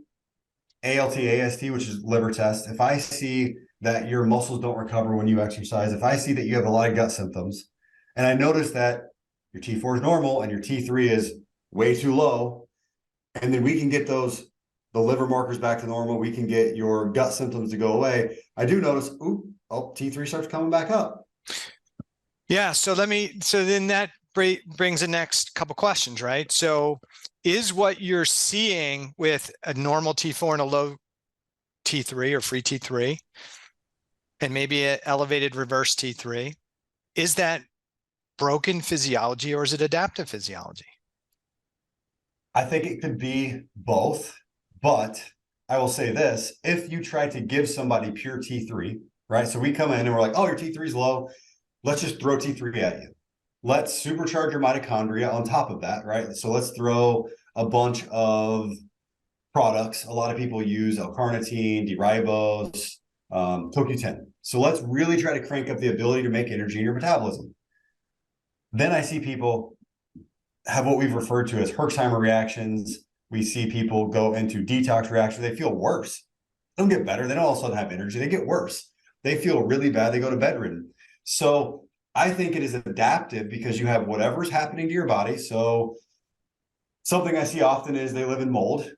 ALT, AST, which is liver test, if I see that your muscles don't recover when you exercise, if I see that you have a lot of gut symptoms, and I notice that your T4 is normal and your T3 is way too low, and then we can get the liver markers back to normal, we can get your gut symptoms to go away. I do notice, T3 starts coming back up. Yeah. So then that brings the next couple questions, right? So is what you're seeing with a normal T4 and a low T3 or free T3, and maybe an elevated reverse T3, is that broken physiology or is it adaptive physiology? I think it could be both, but I will say this: if you try to give somebody pure T3, right? So we come in and we're like, oh, your T3 is low. Let's just throw T3 at you. Let's supercharge your mitochondria on top of that, right? So let's throw a bunch of products. A lot of people use L-carnitine, D-ribose, CoQ10. So let's really try to crank up the ability to make energy in your metabolism. Then I see people have what we've referred to as Herxheimer reactions. We see people go into detox reactions. They feel worse. They don't get better. They don't all of a sudden have energy. They get worse. They feel really bad. They go to bedridden. So I think it is adaptive because you have whatever's happening to your body. So something I see often is they live in mold.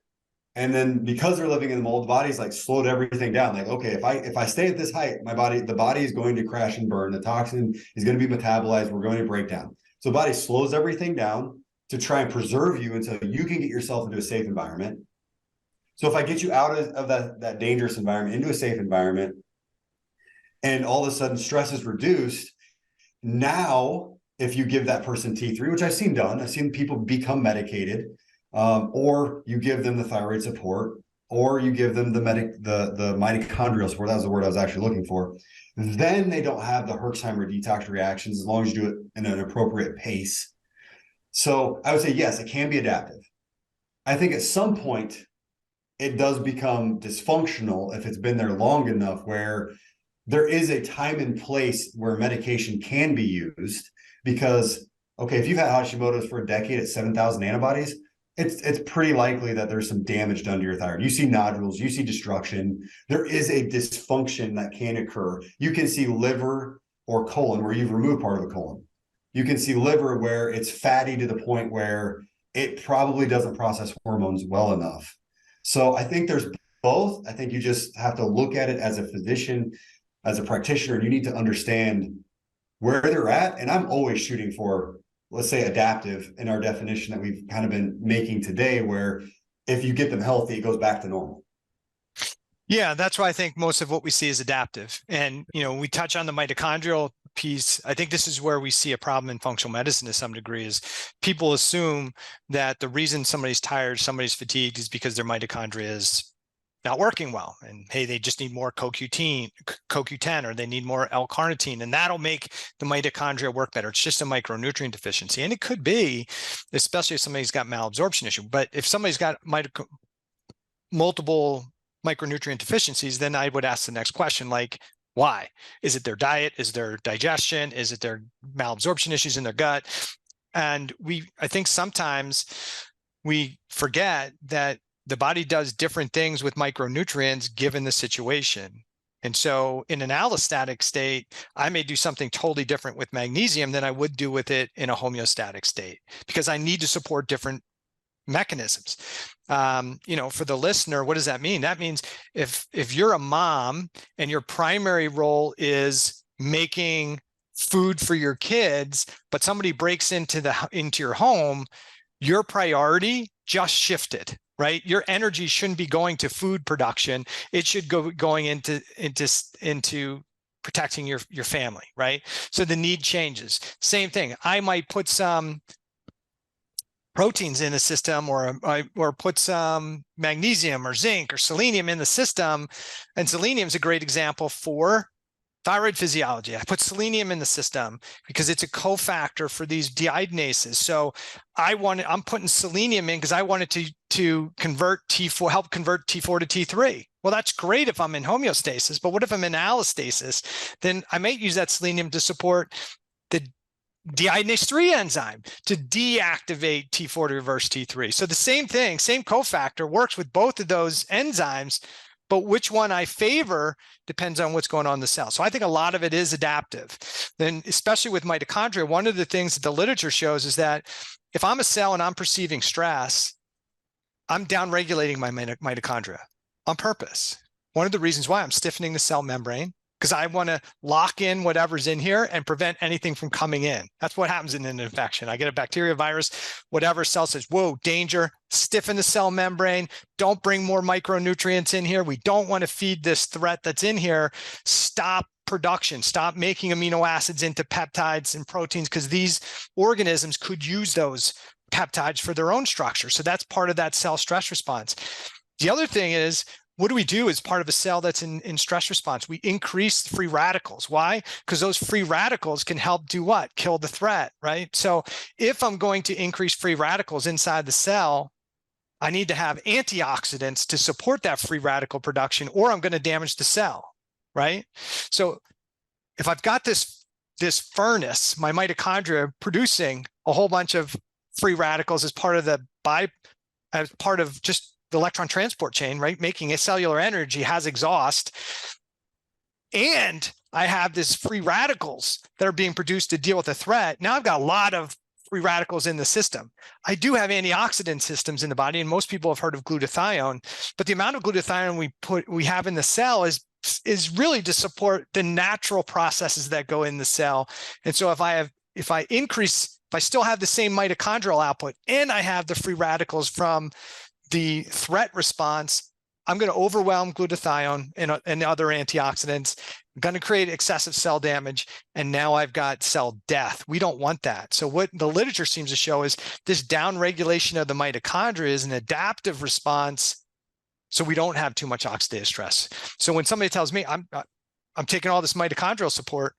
And then because they're living in the mold, the body's like slowed everything down. Like, okay, if I stay at this height, the body is going to crash and burn. The toxin is going to be metabolized. We're going to break down. So the body slows everything down to try and preserve you until you can get yourself into a safe environment. So if I get you out of that dangerous environment into a safe environment, and all of a sudden stress is reduced, now if you give that person T3, which I've seen done, I've seen people become medicated, or you give them the thyroid support, or you give them the mitochondrial support. That was the word I was actually looking for. Then they don't have the Herxheimer detox reactions as long as you do it in an appropriate pace. So I would say, yes, it can be adaptive. I think at some point it does become dysfunctional if it's been there long enough, where there is a time and place where medication can be used. Because, okay, if you've had Hashimoto's for a decade at 7,000 antibodies, it's pretty likely that there's some damage done to your thyroid. You see nodules, you see destruction. There is a dysfunction that can occur. You can see liver or colon where you've removed part of the colon. You can see liver where it's fatty to the point where it probably doesn't process hormones well enough. So I think there's both. I think you just have to look at it as a physician, as a practitioner, and you need to understand where they're at. And I'm always shooting for, let's say, adaptive in our definition that we've kind of been making today, where if you get them healthy, it goes back to normal. Yeah, that's why I think most of what we see is adaptive. And, we touch on the mitochondrial piece. I think this is where we see a problem in functional medicine to some degree, is people assume that the reason somebody's tired, somebody's fatigued is because their mitochondria is not working well. And hey, they just need more CoQ10, or they need more L-carnitine, and that'll make the mitochondria work better. It's just a micronutrient deficiency. And it could be, especially if somebody's got malabsorption issue. But if somebody's got multiple micronutrient deficiencies, then I would ask the next question, like, why? Is it their diet? Is their digestion? Is it their malabsorption issues in their gut? And I think sometimes we forget that the body does different things with micronutrients given the situation. And so in an allostatic state, I may do something totally different with magnesium than I would do with it in a homeostatic state, because I need to support different mechanisms. For the listener, what does that mean? That means if you're a mom and your primary role is making food for your kids, but somebody breaks into your home, your priority just shifted, right? Your energy shouldn't be going to food production. It should going into protecting your family, right? So the need changes. Same thing. I might put some proteins in the system, or put some magnesium or zinc or selenium in the system. And selenium is a great example for thyroid physiology. I put selenium in the system because it's a cofactor for these deiodinases. So I'm putting selenium in because I wanted to convert T4, help convert T4 to T3. Well, that's great if I'm in homeostasis, but what if I'm in allostasis? Then I might use that selenium to support the deiodinase 3 enzyme to deactivate T4 to reverse T3. So the same thing, same cofactor works with both of those enzymes, but which one I favor depends on what's going on in the cell. So I think a lot of it is adaptive. Then, especially with mitochondria, one of the things that the literature shows is that if I'm a cell and I'm perceiving stress, I'm downregulating my mitochondria on purpose. One of the reasons why I'm stiffening the cell membrane, because I want to lock in whatever's in here and prevent anything from coming in. That's what happens in an infection. I get a bacteria, virus, whatever, cell says, whoa, danger, stiffen the cell membrane. Don't bring more micronutrients in here. We don't want to feed this threat that's in here. Stop production, stop making amino acids into peptides and proteins, because these organisms could use those peptides for their own structure. So that's part of that cell stress response. The other thing is, what do we do as part of a cell that's in stress response? We increase free radicals. Why? Because those free radicals can help do what? Kill the threat, right? So if I'm going to increase free radicals inside the cell, I need to have antioxidants to support that free radical production, or I'm going to damage the cell, right? So if I've got this furnace, my mitochondria producing a whole bunch of free radicals as part of just the electron transport chain, right? Making a cellular energy has exhaust. And I have this free radicals that are being produced to deal with a threat. Now I've got a lot of free radicals in the system. I do have antioxidant systems in the body, and most people have heard of glutathione, but the amount of glutathione we have in the cell is really to support the natural processes that go in the cell. And so if I still have the same mitochondrial output and I have the free radicals from the threat response, I'm going to overwhelm glutathione and other antioxidants. I'm going to create excessive cell damage, and now I've got cell death. We don't want that. So what the literature seems to show is this downregulation of the mitochondria is an adaptive response, so we don't have too much oxidative stress. So when somebody tells me I'm taking all this mitochondrial support,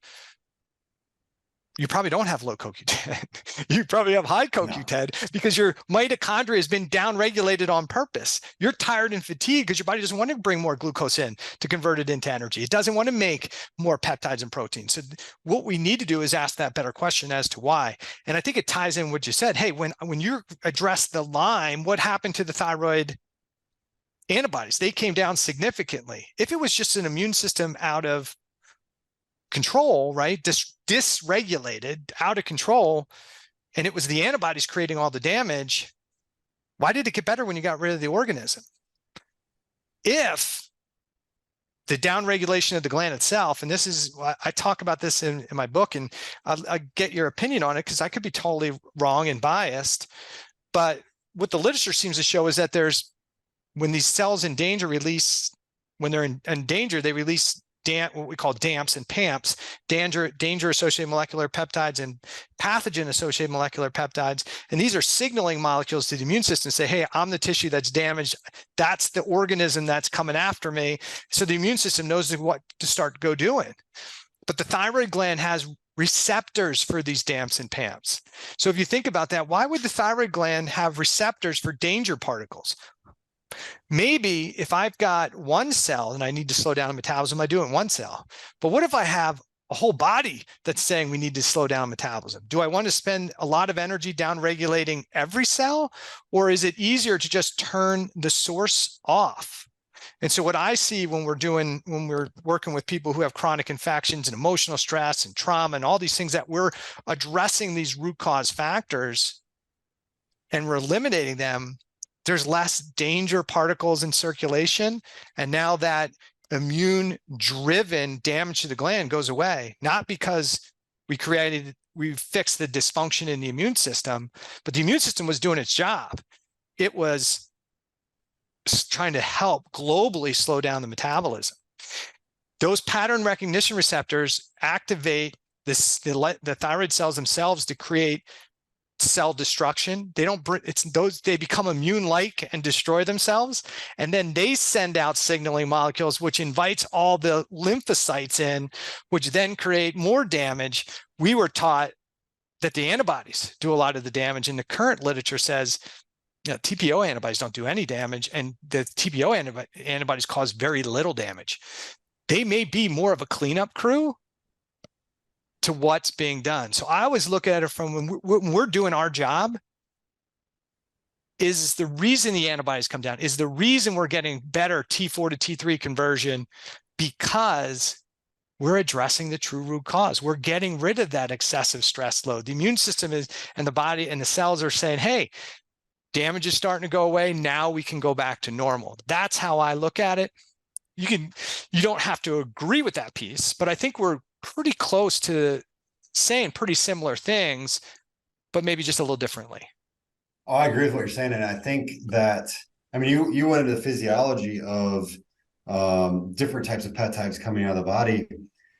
you probably don't have low CoQ10. You probably have high CoQ10 because your mitochondria has been downregulated on purpose. You're tired and fatigued because your body doesn't want to bring more glucose in to convert it into energy. It doesn't want to make more peptides and proteins. So what we need to do is ask that better question as to why. And I think it ties in what you said. Hey, when you address the Lyme, what happened to the thyroid antibodies? They came down significantly. If it was just an immune system out of control, right? Dysregulated, out of control, and it was the antibodies creating all the damage, why did it get better when you got rid of the organism? If the downregulation of the gland itself, and this is, I talk about this in my book, and I'll get your opinion on it because I could be totally wrong and biased, but what the literature seems to show is that when these cells in danger release, when they're in danger, they release what we call DAMPs and PAMPs, danger-associated molecular peptides and pathogen-associated molecular peptides. And these are signaling molecules to the immune system to say, hey, I'm the tissue that's damaged. That's the organism that's coming after me. So the immune system knows what to start doing. But the thyroid gland has receptors for these DAMPs and PAMPs. So if you think about that, why would the thyroid gland have receptors for danger particles? Maybe if I've got one cell and I need to slow down metabolism, I do it in one cell. But what if I have a whole body that's saying we need to slow down metabolism? Do I want to spend a lot of energy down regulating every cell, or is it easier to just turn the source off? And so what I see when we're working with people who have chronic infections and emotional stress and trauma and all these things, that we're addressing these root cause factors and we're eliminating them, there's less danger particles in circulation. And now that immune-driven damage to the gland goes away, not because we fixed the dysfunction in the immune system, but the immune system was doing its job. It was trying to help globally slow down the metabolism. Those pattern recognition receptors activate the thyroid cells themselves to create cell destruction. They become immune-like and destroy themselves, and then they send out signaling molecules, which invites all the lymphocytes in, which then create more damage. We were taught that the antibodies do a lot of the damage, and the current literature says TPO antibodies don't do any damage, and the TPO antibodies cause very little damage. They may be more of a cleanup crew to what's being done. So I always look at it from when we're doing our job, is the reason the antibodies come down, is the reason we're getting better T4 to T3 conversion, because we're addressing the true root cause. We're getting rid of that excessive stress load. The immune system is, and the body and the cells are saying, hey, damage is starting to go away. Now we can go back to normal. That's how I look at it. You don't have to agree with that piece, but I think we're pretty close to saying pretty similar things, but maybe just a little differently. Oh, I agree with what you're saying. And I think that, I mean, you went into the physiology of different types of peptides coming out of the body.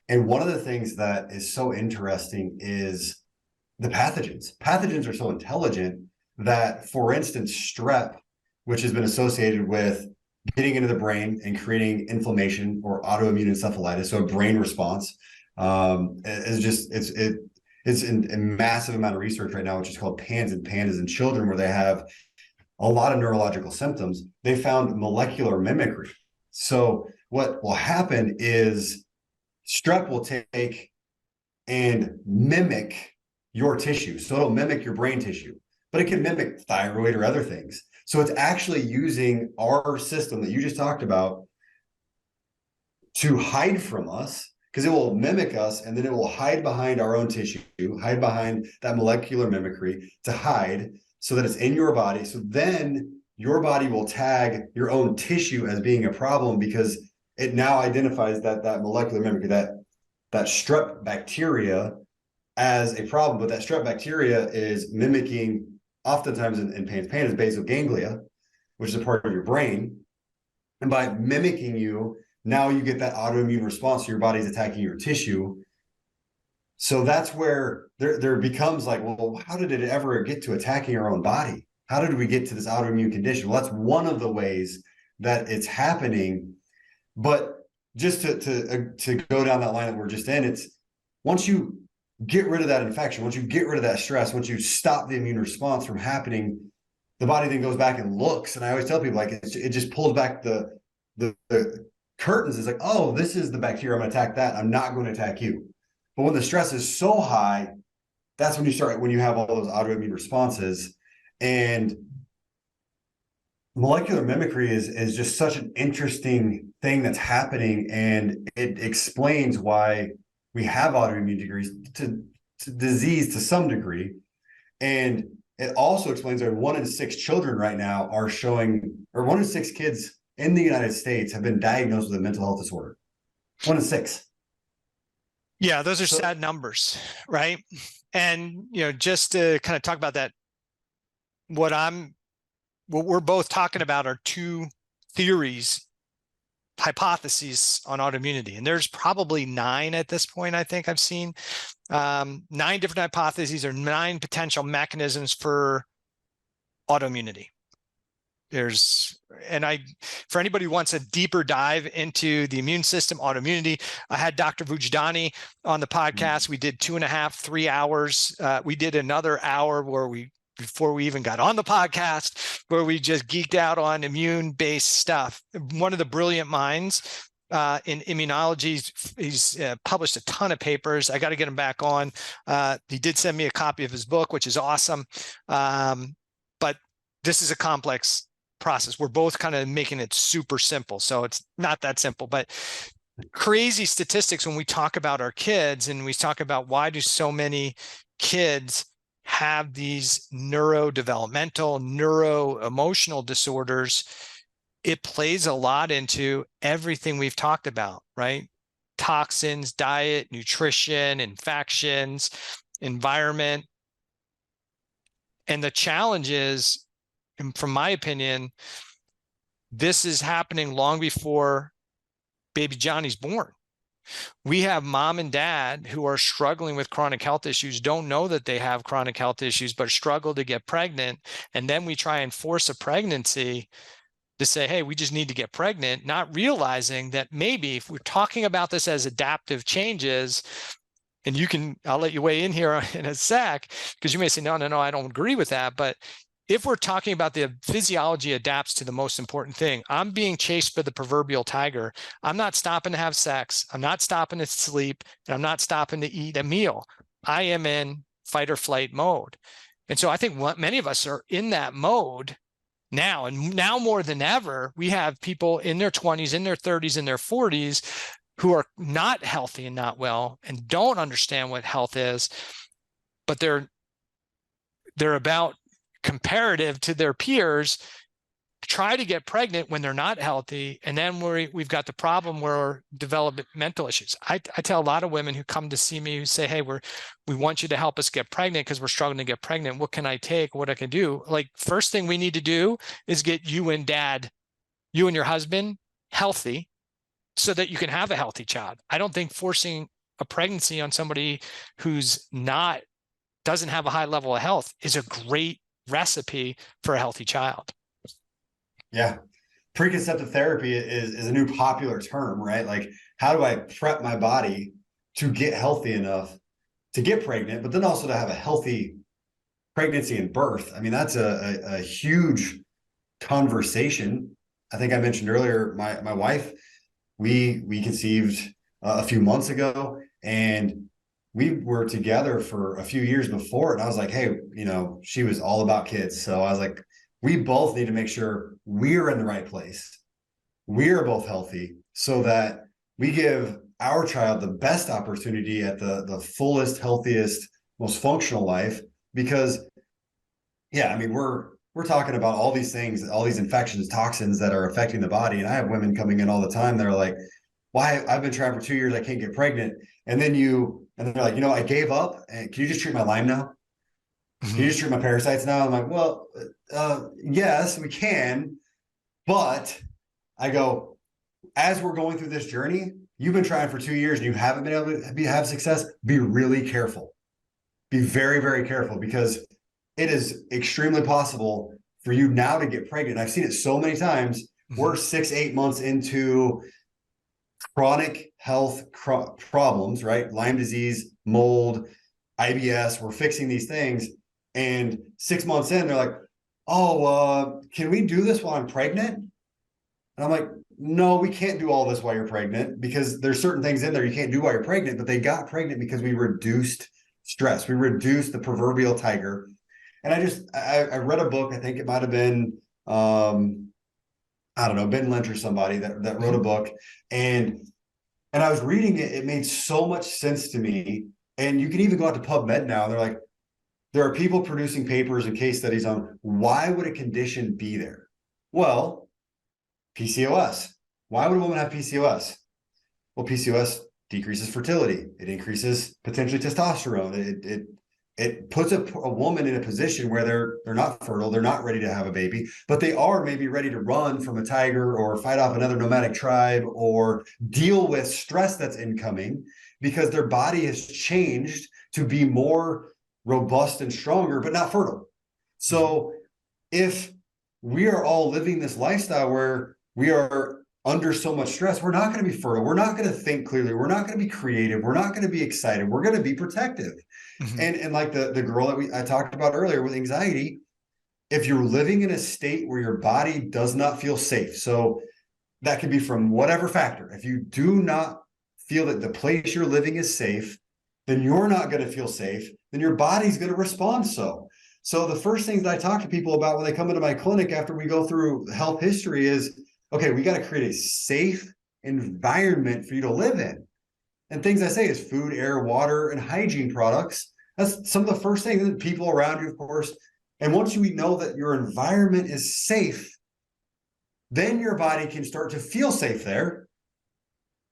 And one of the things that is so interesting is the pathogens. Pathogens are so intelligent that, for instance, strep, which has been associated with getting into the brain and creating inflammation or autoimmune encephalitis, so a brain response, is just, it's a massive amount of research right now, which is called PANS and PANDAS in children, where they have a lot of neurological symptoms. They found molecular mimicry. So what will happen is strep will take and mimic your tissue. So it'll mimic your brain tissue, but it can mimic thyroid or other things. So it's actually using our system that you just talked about to hide from us, because it will mimic us, and then it will hide behind our own tissue, hide behind that molecular mimicry to hide, so that it's in your body. So then your body will tag your own tissue as being a problem, because it now identifies that molecular mimicry, that strep bacteria, as a problem. But that strep bacteria is mimicking, oftentimes in PANS, basal ganglia, which is a part of your brain. And by mimicking you, now you get that autoimmune response. So your body's attacking your tissue. So that's where there becomes like, well, how did it ever get to attacking our own body? How did we get to this autoimmune condition? Well, that's one of the ways that it's happening. But just to go down that line that we're just in, it's once you get rid of that infection, once you get rid of that stress, once you stop the immune response from happening, the body then goes back and looks. And I always tell people, like, it just pulls back the curtains. It's like, oh, this is the bacteria. I'm going to attack that. I'm not going to attack you. But when the stress is so high, that's when you have all those autoimmune responses. And molecular mimicry is just such an interesting thing that's happening, and it explains why we have autoimmune degrees to disease to some degree. And it also explains that 1 in 6 children right now are showing, or 1 in 6 kids in the United States have been diagnosed with a mental health disorder. 1 in 6. Yeah, those are sad numbers, right? And, just to kind of talk about that, what we're both talking about are 2 theories, hypotheses on autoimmunity. And there's probably 9 at this point, I think I've seen. 9 different hypotheses, or 9 potential mechanisms for autoimmunity. For anybody who wants a deeper dive into the immune system, autoimmunity, I had Dr. Vujdani on the podcast. We did 2.5, 3 hours. We did another hour before we even got on the podcast, where we just geeked out on immune-based stuff. One of the brilliant minds in immunology. He's published a ton of papers. I got to get him back on. He did send me a copy of his book, which is awesome. But this is a complex process. We're both kind of making it super simple. So it's not that simple, but crazy statistics when we talk about our kids, and we talk about why do so many kids have these neurodevelopmental, neuroemotional disorders. It plays a lot into everything we've talked about, right? Toxins, diet, nutrition, infections, environment. And the challenge is, from my opinion, this is happening long before baby Johnny's born. We have mom and dad who are struggling with chronic health issues, don't know that they have chronic health issues, but struggle to get pregnant. And then we try and force a pregnancy to say, hey, we just need to get pregnant, not realizing that maybe if we're talking about this as adaptive changes, and I'll let you weigh in here in a sec, because you may say, no, I don't agree with that. But if we're talking about the physiology adapts to the most important thing, I'm being chased by the proverbial tiger. I'm not stopping to have sex. I'm not stopping to sleep, and I'm not stopping to eat a meal. I am in fight or flight mode. And so I think many of us are in that mode, now. And now more than ever, we have people in their 20s, in their 30s, in their 40s who are not healthy and not well and don't understand what health is, but they're about comparative to their peers, try to get pregnant when they're not healthy. And then we've got the problem where developmental issues. I tell a lot of women who come to see me who say, hey, we want you to help us get pregnant because we're struggling to get pregnant. What can I take? What I can do? Like, first thing we need to do is get you and your husband healthy so that you can have a healthy child. I don't think forcing a pregnancy on somebody who's doesn't have a high level of health is a great recipe for a healthy child. Yeah. Preconceptive therapy is a new popular term, right? Like, how do I prep my body to get healthy enough to get pregnant, but then also to have a healthy pregnancy and birth? I mean, that's a huge conversation. I think I mentioned earlier, my wife, we conceived a few months ago, and we were together for a few years before. And I was like, hey, she was all about kids. So I was like, we both need to make sure we're in the right place. We're both healthy so that we give our child the best opportunity at the fullest, healthiest, most functional life. Because, yeah, I mean, we're talking about all these things, all these infections, toxins that are affecting the body. And I have women coming in all the time. They're like, why? I've been trying for 2 years. I can't get pregnant. And then they're like, I gave up. And can you just treat my Lyme now? Can you just treat my parasites now? I'm like, well, yes, we can. But I go, as we're going through this journey, you've been trying for 2 years and you haven't been able to have success. Be really careful. Be very, very careful, because it is extremely possible for you now to get pregnant. I've seen it so many times. We're 6-8 months into chronic health problems, right? Lyme disease, mold, IBS. We're fixing these things. And 6 months in, they're like, oh, can we do this while I'm pregnant? And I'm like, no, we can't do all this while you're pregnant, because there's certain things in there you can't do while you're pregnant. But they got pregnant because we reduced stress. We reduced the proverbial tiger. And I read a book. I think it might have been, I don't know, Ben Lynch or somebody that wrote a book. And I was reading it. It made so much sense to me. And you can even go out to PubMed now. They're like, there are people producing papers and case studies on why would a condition be there? Well, PCOS. Why would a woman have PCOS? Well, PCOS decreases fertility. It increases potentially testosterone. It puts a woman in a position where they're not fertile, they're not ready to have a baby, but they are maybe ready to run from a tiger or fight off another nomadic tribe or deal with stress that's incoming, because their body has changed to be more robust and stronger, but not fertile. So if we are all living this lifestyle where we are under so much stress, we're not going to be fertile. We're not going to think clearly. We're not going to be creative. We're not going to be excited. We're going to be protective. And like the girl that I talked about earlier with anxiety, if you're living in a state where your body does not feel safe, so that could be from whatever factor. If you do not feel that the place you're living is safe, then you're not going to feel safe. Then your body's going to respond. So the first things that I talk to people about when they come into my clinic after we go through health history is, okay, we got to create a safe environment for you to live in. And things I say is food, air, water, and hygiene products. That's some of the first things. And people around you, of course. And once you know that your environment is safe, then your body can start to feel safe there.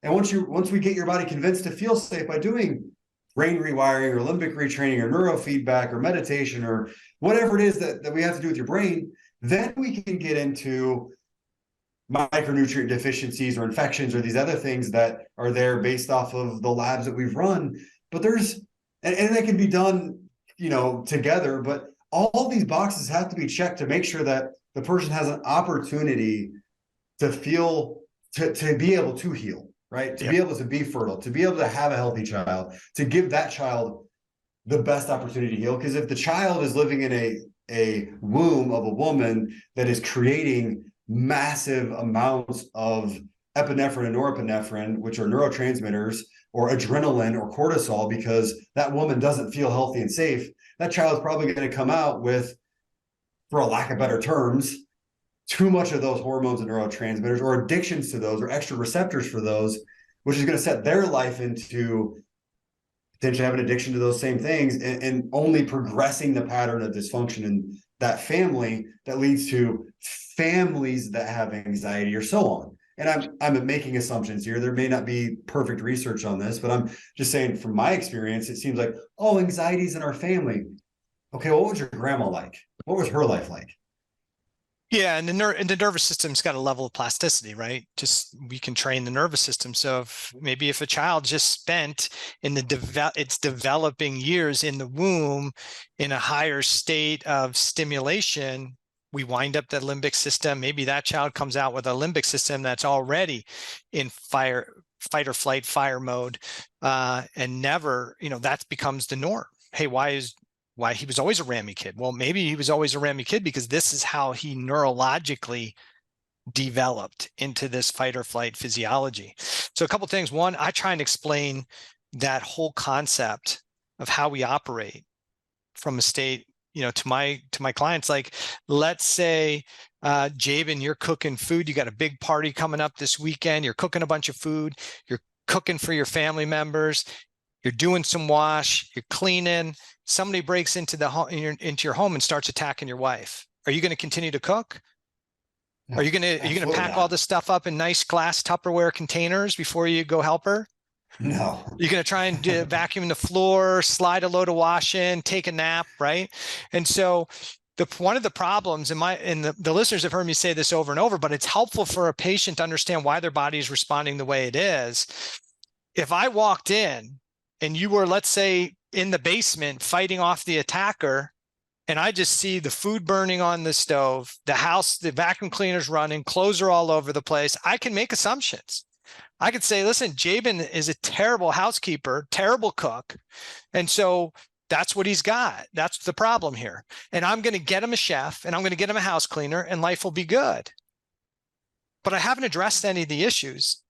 And once we get your body convinced to feel safe by doing brain rewiring or limbic retraining or neurofeedback or meditation or whatever it is that we have to do with your brain, then we can get into micronutrient deficiencies or infections or these other things that are there based off of the labs that we've run. But and that can be done, together, but all these boxes have to be checked to make sure that the person has an opportunity to feel, to be able to heal, right? To be able to be fertile, to be able to have a healthy child, to give that child the best opportunity to heal. Because if the child is living in a womb of a woman that is creating massive amounts of epinephrine and norepinephrine, which are neurotransmitters, or adrenaline or cortisol, because that woman doesn't feel healthy and safe, that child is probably going to come out with, for a lack of better terms, too much of those hormones and neurotransmitters, or addictions to those, or extra receptors for those, which is going to set their life into potentially have an addiction to those same things, and only progressing the pattern of dysfunction in that family that leads to families that have anxiety, or so on. And I'm making assumptions here. There may not be perfect research on this, but I'm just saying from my experience, it seems like, oh, anxiety's in our family. Okay, well, what was your grandma like? What was her life like? Yeah, and the nervous system's got a level of plasticity, right? Just we can train the nervous system. So if a child just spent in its developing years in the womb in a higher state of stimulation, we wind up the limbic system. Maybe that child comes out with a limbic system that's already in fight or flight, fire mode, and never, that becomes the norm. Hey, why he was always a Rammy kid. Well, maybe he was always a Rammy kid because this is how he neurologically developed into this fight or flight physiology. So a couple of things. One, I try and explain that whole concept of how we operate from a state, to my clients. Like, let's say, Jaban, you're cooking food. You got a big party coming up this weekend. You're cooking a bunch of food. You're cooking for your family members. You're doing some wash. You're cleaning. Somebody breaks into your home and starts attacking your wife. Are you going to continue to cook? No, Are you going to pack all this stuff up in nice glass Tupperware containers before you go help her? No. You're going to try and vacuum the floor, slide a load of wash in, take a nap, right? And so one of the problems, and the listeners have heard me say this over and over, but it's helpful for a patient to understand why their body is responding the way it is. If I walked in and you were, let's say, in the basement fighting off the attacker, and I just see the food burning on the stove, the vacuum cleaner's running, clothes are all over the place, I can make assumptions. I could say, listen, Jaban is a terrible housekeeper, terrible cook. And so that's what he's got. That's the problem here. And I'm going to get him a chef, and I'm going to get him a house cleaner, and life will be good. But I haven't addressed any of the issues.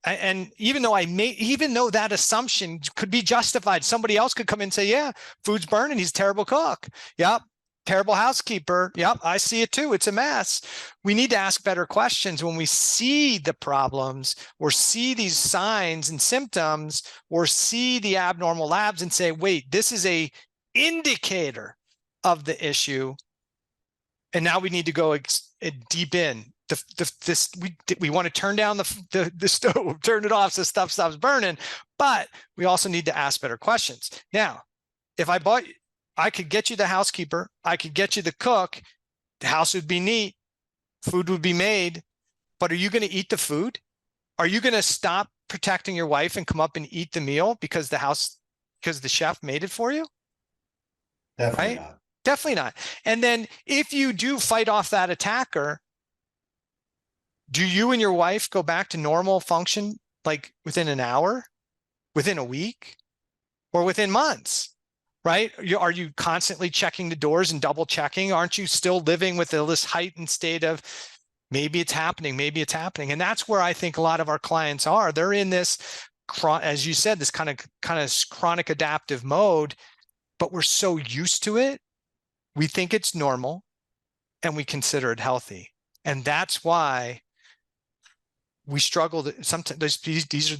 And even though that assumption could be justified, somebody else could come in and say, yeah, food's burning, he's a terrible cook. Yep. Terrible housekeeper. Yep. I see it too. It's a mess. We need to ask better questions when we see the problems, or see these signs and symptoms, or see the abnormal labs, and say, wait, this is a indicator of the issue. And now we need to go deep in. We want to turn down the stove, turn it off so stuff stops burning, but we also need to ask better questions. Now, if I could get you the housekeeper, I could get you the cook, the house would be neat, food would be made, but are you going to eat the food? Are you going to stop protecting your wife and come up and eat the meal because the chef made it for you? Definitely right? not. Definitely not. And then if you do fight off that attacker, do you and your wife go back to normal function like within an hour, within a week, or within months, right? Are you constantly checking the doors and double checking? Aren't you still living with this heightened state of maybe it's happening, maybe it's happening? And that's where I think a lot of our clients are. They're in this, as you said, this kind of chronic adaptive mode, but we're so used to it. We think it's normal and we consider it healthy. And that's why we struggle sometimes. These are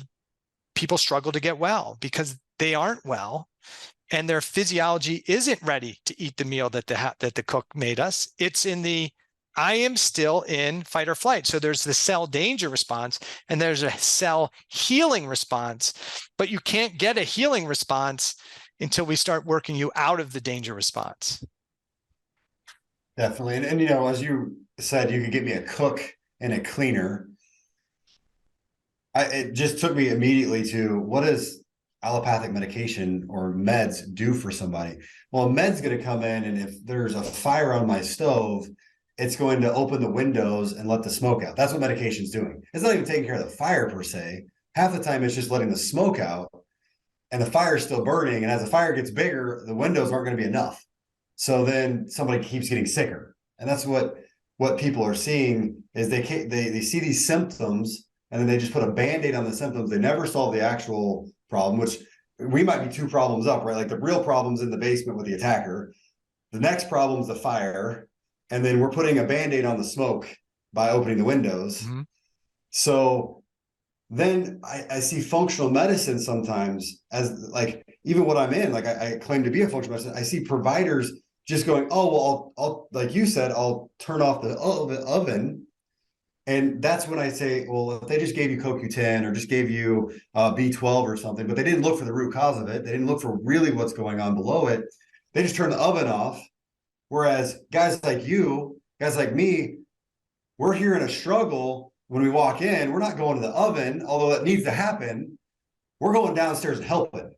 people struggle to get well because they aren't well, and their physiology isn't ready to eat the meal that the cook made us. It's I am still in fight or flight. So there's the cell danger response and there's a cell healing response, but you can't get a healing response until we start working you out of the danger response. Definitely. And as you said, you could get me a cook and a cleaner. It just took me immediately to, what does allopathic medication or meds do for somebody? Well, a med's going to come in, and if there's a fire on my stove, it's going to open the windows and let the smoke out. That's what medication's doing. It's not even taking care of the fire per se. Half the time it's just letting the smoke out, and the fire's still burning. And as the fire gets bigger, the windows aren't going to be enough. So then somebody keeps getting sicker. And that's what people are seeing is they see these symptoms, and then they just put a Band-Aid on the symptoms. They never solve the actual problem, which we might be two problems up, right? Like the real problem's in the basement with the attacker. The next problem's the fire. and then we're putting a Band-Aid on the smoke by opening the windows. Mm-hmm. So then I see functional medicine sometimes as like, even what I'm in, like I claim to be a functional medicine. I see providers just going, oh, well, I'll like you said, I'll turn off the oven. And that's when I say, well, if they just gave you CoQ10 or just gave you B12 or something, but they didn't look for the root cause of it. They didn't look for really what's going on below it. They just turned the oven off. Whereas guys like you, guys like me, we're here in a struggle. When we walk in, we're not going to the oven, although that needs to happen. We're going downstairs and helping.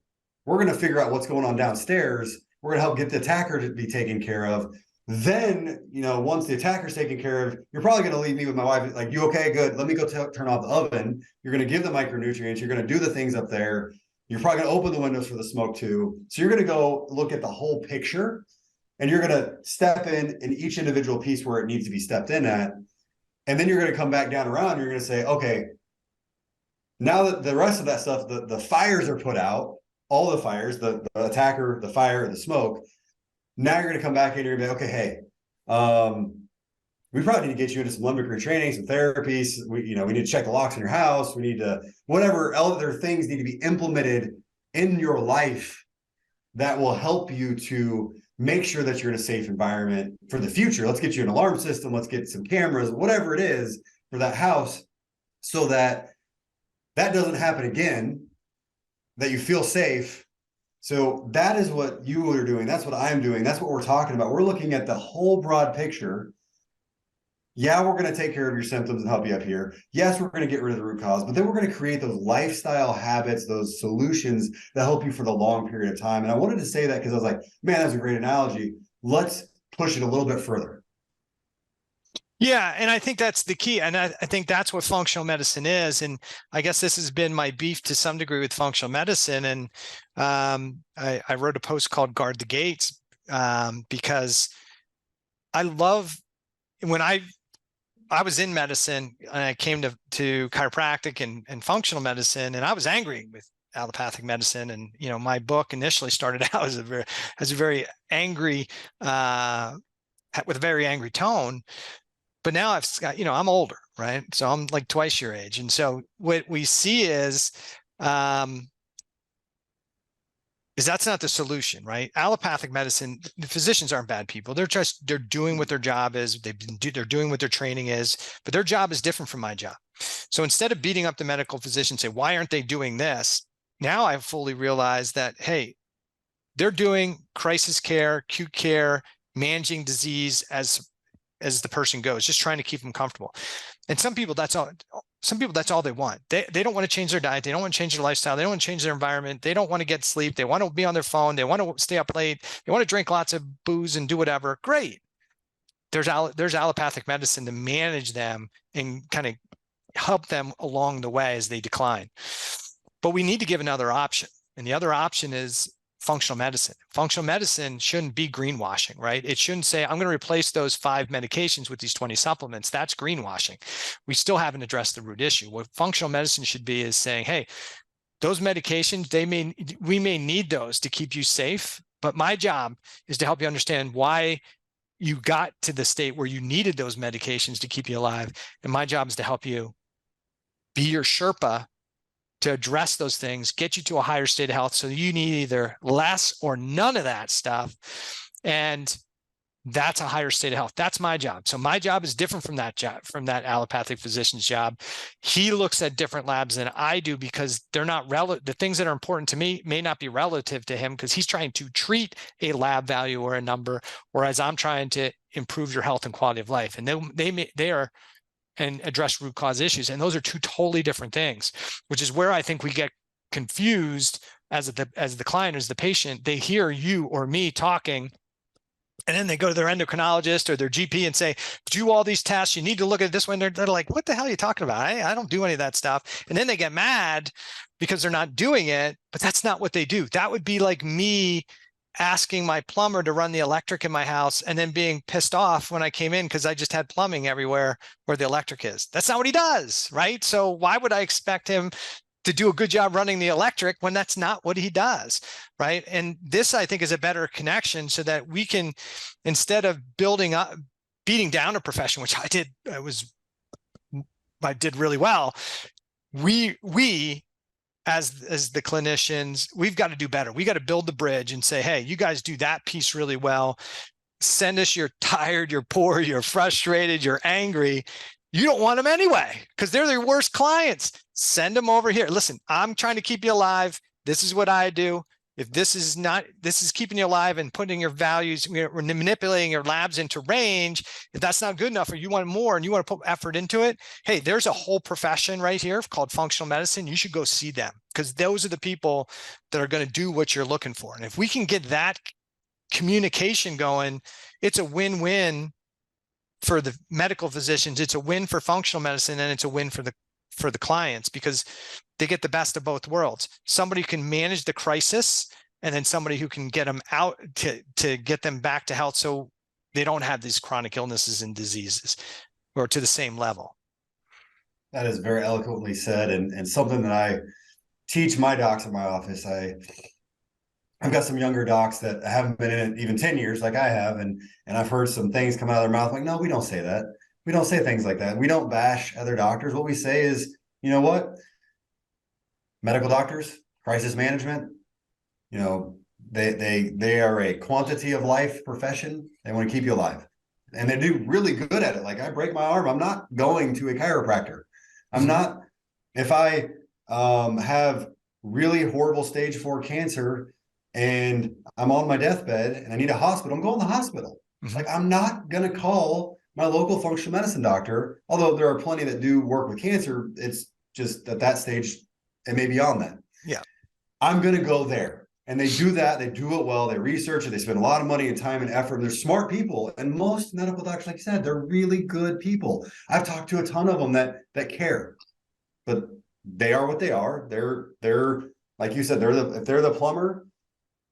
We're going to figure out what's going on downstairs. We're going to help get the attacker to be taken care of. Then, once the attacker's taken care of, you're probably going to leave me with my wife. Like, you okay? Good. Let me go turn off the oven. You're going to give the micronutrients. You're going to do the things up there. You're probably going to open the windows for the smoke too. So you're going to go look at the whole picture, and you're going to step in each individual piece where it needs to be stepped in at. And then you're going to come back down around. You're going to say, okay, now that the rest of that stuff, the fires are put out, all the fires, the attacker, the fire, the smoke. Now you're going to come back in and you're going to be, okay, hey, we probably need to get you into some limbic retraining, some therapies. We need to check the locks in your house. We need to, whatever other things need to be implemented in your life that will help you to make sure that you're in a safe environment for the future. Let's get you an alarm system. Let's get some cameras, whatever it is for that house, so that that doesn't happen again, that you feel safe. So that is what you are doing. That's what I'm doing. That's what we're talking about. We're looking at the whole broad picture. Yeah, we're going to take care of your symptoms and help you up here. Yes, we're going to get rid of the root cause, but then we're going to create those lifestyle habits, those solutions that help you for the long period of time. And I wanted to say that because I was like, man, that's a great analogy. Let's push it a little bit further. Yeah. And I think that's the key. And I think that's what functional medicine is. And I guess this has been my beef to some degree with functional medicine. And I wrote a post called Guard the Gates because I love when I was in medicine and I came to chiropractic and functional medicine, and I was angry with allopathic medicine. And, my book initially started out as a very angry, with a very angry tone. But now I've got, I'm older, right? So I'm like twice your age. And so what we see is that's not the solution, right? Allopathic medicine, the physicians aren't bad people. They're doing what their job is. They're doing what their training is, but their job is different from my job. So instead of beating up the medical physician, say, why aren't they doing this? Now I fully realize that, hey, they're doing crisis care, acute care, managing disease as the person goes, just trying to keep them comfortable. And some people, that's all they want. They don't want to change their diet. They don't want to change their lifestyle. They don't want to change their environment. They don't want to get sleep. They want to be on their phone. They want to stay up late. They want to drink lots of booze and do whatever. Great. There's allopathic medicine to manage them and kind of help them along the way as they decline. But we need to give another option. And the other option is functional medicine. Functional medicine shouldn't be greenwashing, right? It shouldn't say, I'm going to replace those 5 medications with these 20 supplements. That's greenwashing. We still haven't addressed the root issue. What functional medicine should be is saying, hey, those medications, we may need those to keep you safe, but my job is to help you understand why you got to the state where you needed those medications to keep you alive. And my job is to help you be your Sherpa to address those things, get you to a higher state of health. So you need either less or none of that stuff. And that's a higher state of health. That's my job. So my job is different from that allopathic physician's job. He looks at different labs than I do because they're not the things that are important to me may not be relative to him because he's trying to treat a lab value or a number, whereas I'm trying to improve your health and quality of life. And they are and address root cause issues. And those are two totally different things, which is where I think we get confused as the client, as the patient. They hear you or me talking, and then they go to their endocrinologist or their GP and say, do all these tests. You need to look at this one. They're like, what the hell are you talking about? I don't do any of that stuff. And then they get mad because they're not doing it, but that's not what they do. That would be like me asking my plumber to run the electric in my house and then being pissed off when I came in because I just had plumbing everywhere where the electric is. That's not what he does, right? So why would I expect him to do a good job running the electric when that's not what he does, right? And this, I think, is a better connection so that we can, instead of building up beating down a profession, which I did really well. We as the clinicians, we've got to do better. We got to build the bridge and say, hey, you guys do that piece really well. Send us, you're tired, you're poor, you're frustrated, you're angry. You don't want them anyway because they're your worst clients. Send them over here. Listen, I'm trying to keep you alive. This is what I do. If this is keeping you alive and putting your values, we're manipulating your labs into range. If that's not good enough, or you want more and you want to put effort into it, hey, there's a whole profession right here called functional medicine. You should go see them because those are the people that are going to do what you're looking for. And if we can get that communication going, it's a win-win for the medical physicians. It's a win for functional medicine, and it's a win for the clients because they get the best of both worlds. Somebody who can manage the crisis, and then somebody who can get them out to get them back to health so they don't have these chronic illnesses and diseases or to the same level. That is very eloquently said, and something that I teach my docs in my office. I've got some younger docs that haven't been in it even 10 years like I have, and I've heard some things come out of their mouth like, no, we don't say that. We don't say things like that. We don't bash other doctors. What we say is, you know what? Medical doctors, crisis management, you know, they are a quantity of life profession. They want to keep you alive. And they do really good at it. Like, I break my arm, I'm not going to a chiropractor. I'm not, if I have really horrible stage 4 cancer and I'm on my deathbed and I need a hospital, I'm going to the hospital. Like, I'm not going to call my local functional medicine doctor, although there are plenty that do work with cancer. It's just at that stage, it may be on that. Yeah. I'm going to go there. And they do that. They do it well. They research it. They spend a lot of money and time and effort. They're smart people. And most medical doctors, like you said, they're really good people. I've talked to a ton of them that care, but they are what they are. They're like you said, if they're the plumber,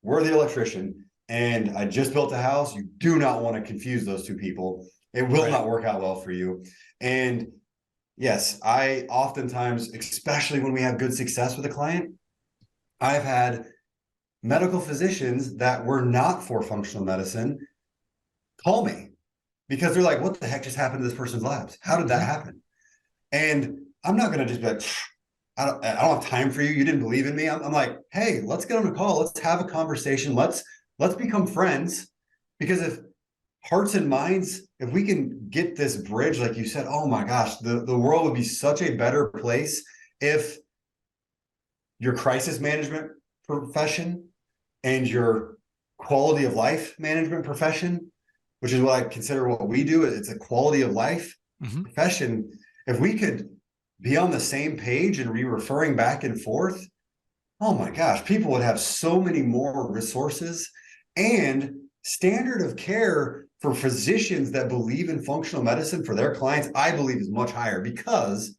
we're the electrician. And I just built a house. You do not want to confuse those two people. It will not work out well for you. And yes, I oftentimes, especially when we have good success with a client, I've had medical physicians that were not for functional medicine call me because they're like, what the heck just happened to this person's labs? How did that happen? And I'm not going to just be like, I don't have time for you. You didn't believe in me. I'm like, hey, let's get on a call. Let's have a conversation. Let's become friends, because if hearts and minds, if we can get this bridge, like you said, oh my gosh, the world would be such a better place if your crisis management profession and your quality of life management profession, which is what I consider what we do, it's a quality of life profession. If we could be on the same page and be referring back and forth, oh my gosh, people would have so many more resources, and standard of care for physicians that believe in functional medicine for their clients, I believe, is much higher, because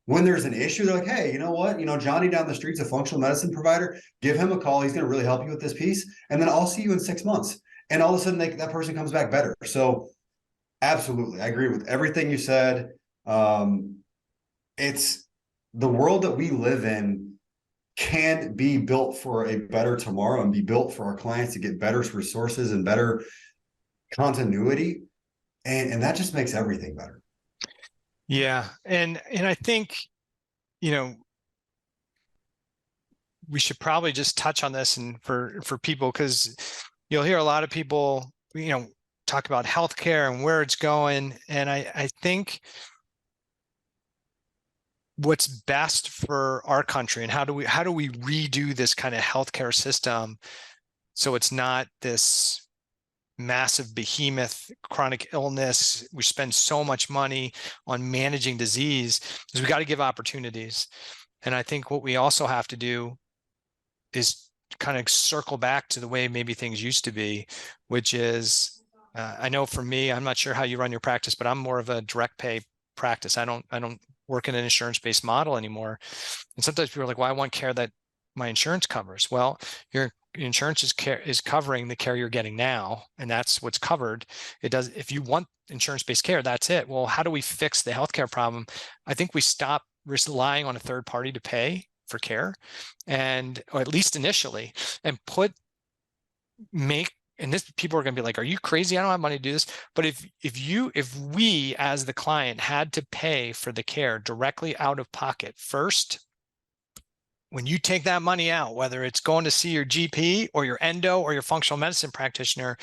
when there's an issue, they're like, hey, you know what? You know, Johnny down the street's a functional medicine provider. Give him a call. He's going to really help you with this piece. And then I'll see you in 6 months. And all of a sudden that person comes back better. So absolutely, I agree with everything you said. It's the world that we live in can be built for a better tomorrow and be built for our clients to get better resources and better continuity. And that just makes everything better. Yeah. And I think, you know, we should probably just touch on this and for people, because you'll hear a lot of people, you know, talk about healthcare and where it's going. And I think what's best for our country and how do we redo this kind of healthcare system so it's not this massive behemoth chronic illness. We spend so much money on managing disease, is we got to give opportunities. And I think what we also have to do is kind of circle back to the way maybe things used to be, which is, I know for me, I'm not sure how you run your practice, but I'm more of a direct pay practice. I don't work in an insurance-based model anymore. And sometimes people are like, well, I want care that my insurance covers. Well, your insurance is covering the care you're getting now, and that's what's covered. It does. If you want insurance-based care, that's it. Well, how do we fix the healthcare problem? I think we stop relying on a third party to pay for care, or at least initially, and make and this, people are going to be like, are you crazy? I don't have money to do this. But if we as the client had to pay for the care directly out of pocket first, when you take that money out, whether it's going to see your GP or your endo or your functional medicine practitioner,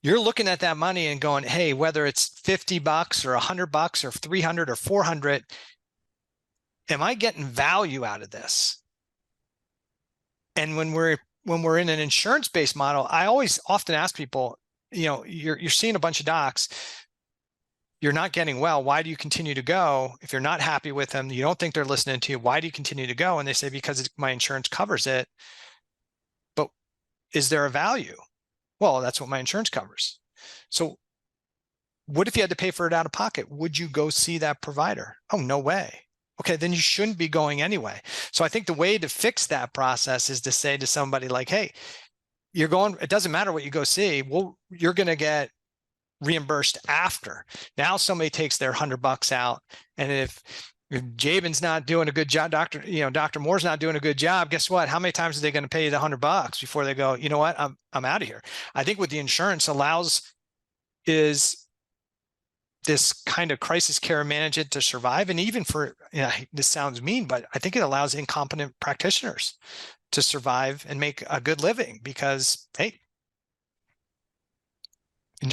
you're looking at that money and going, hey, whether it's $50 or $100 or 300 or 400, am I getting value out of this? And when we're in an insurance-based model, I always often ask people, you're seeing a bunch of docs, you're not getting well. Why do you continue to go? If you're not happy with them, you don't think they're listening to you, why do you continue to go? And they say, because my insurance covers it. But is there a value? Well, that's what my insurance covers. So what if you had to pay for it out of pocket? Would you go see that provider? Oh, no way. Okay, then you shouldn't be going anyway. So I think the way to fix that process is to say to somebody like, hey, you're going, it doesn't matter what you go see. Well, you're going to get reimbursed after. Now somebody takes their $100 out. And if Jaban's not doing a good job, Dr. Moore's not doing a good job, guess what? How many times are they going to pay you the $100 before they go, you know what, I'm out of here? I think what the insurance allows is this kind of crisis care management to survive. And even for, this sounds mean, but I think it allows incompetent practitioners to survive and make a good living because, hey,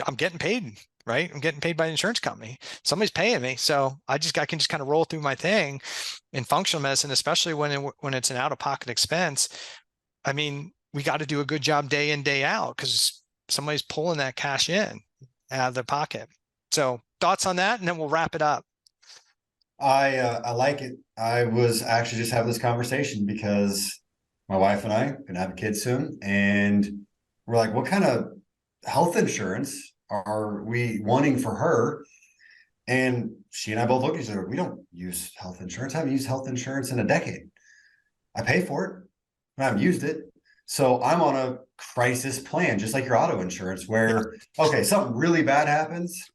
I'm getting paid, right? I'm getting paid by the insurance company. Somebody's paying me. So I can just kind of roll through my thing in functional medicine, especially when it's an out-of-pocket expense. I mean, we got to do a good job day in, day out because somebody's pulling that cash in out of their pocket. So thoughts on that, and then we'll wrap it up. I like it. I was actually just having this conversation because my wife and I are gonna have a kid soon, and we're like, what kind of health insurance are we wanting for her? And she and I both looked at each other. We don't use health insurance. I haven't used health insurance in a decade. I pay for it, but I haven't used it. So I'm on a crisis plan, just like your auto insurance, where, okay, something really bad happens,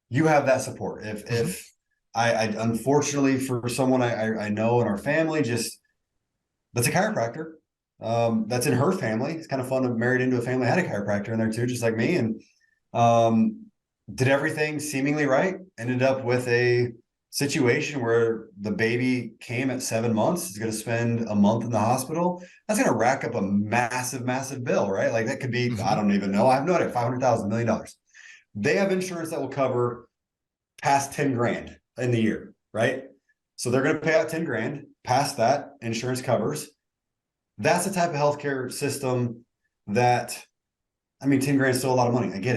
you have that support. If I unfortunately for someone I know in our family, just that's a chiropractor, that's in her family. It's kind of fun to married into a family had a chiropractor in there too, just like me, and did everything seemingly right. Ended up with a situation where the baby came at 7 months, is going to spend a month in the hospital. That's going to rack up a massive bill, right? Like that could be, I don't even know. I have no idea, $500,000, $1 million. They have insurance that will cover past 10 grand in the year, right? So they're going to pay out 10 grand. Past that, insurance covers. That's the type of healthcare system that, I mean, 10 grand is still a lot of money. I get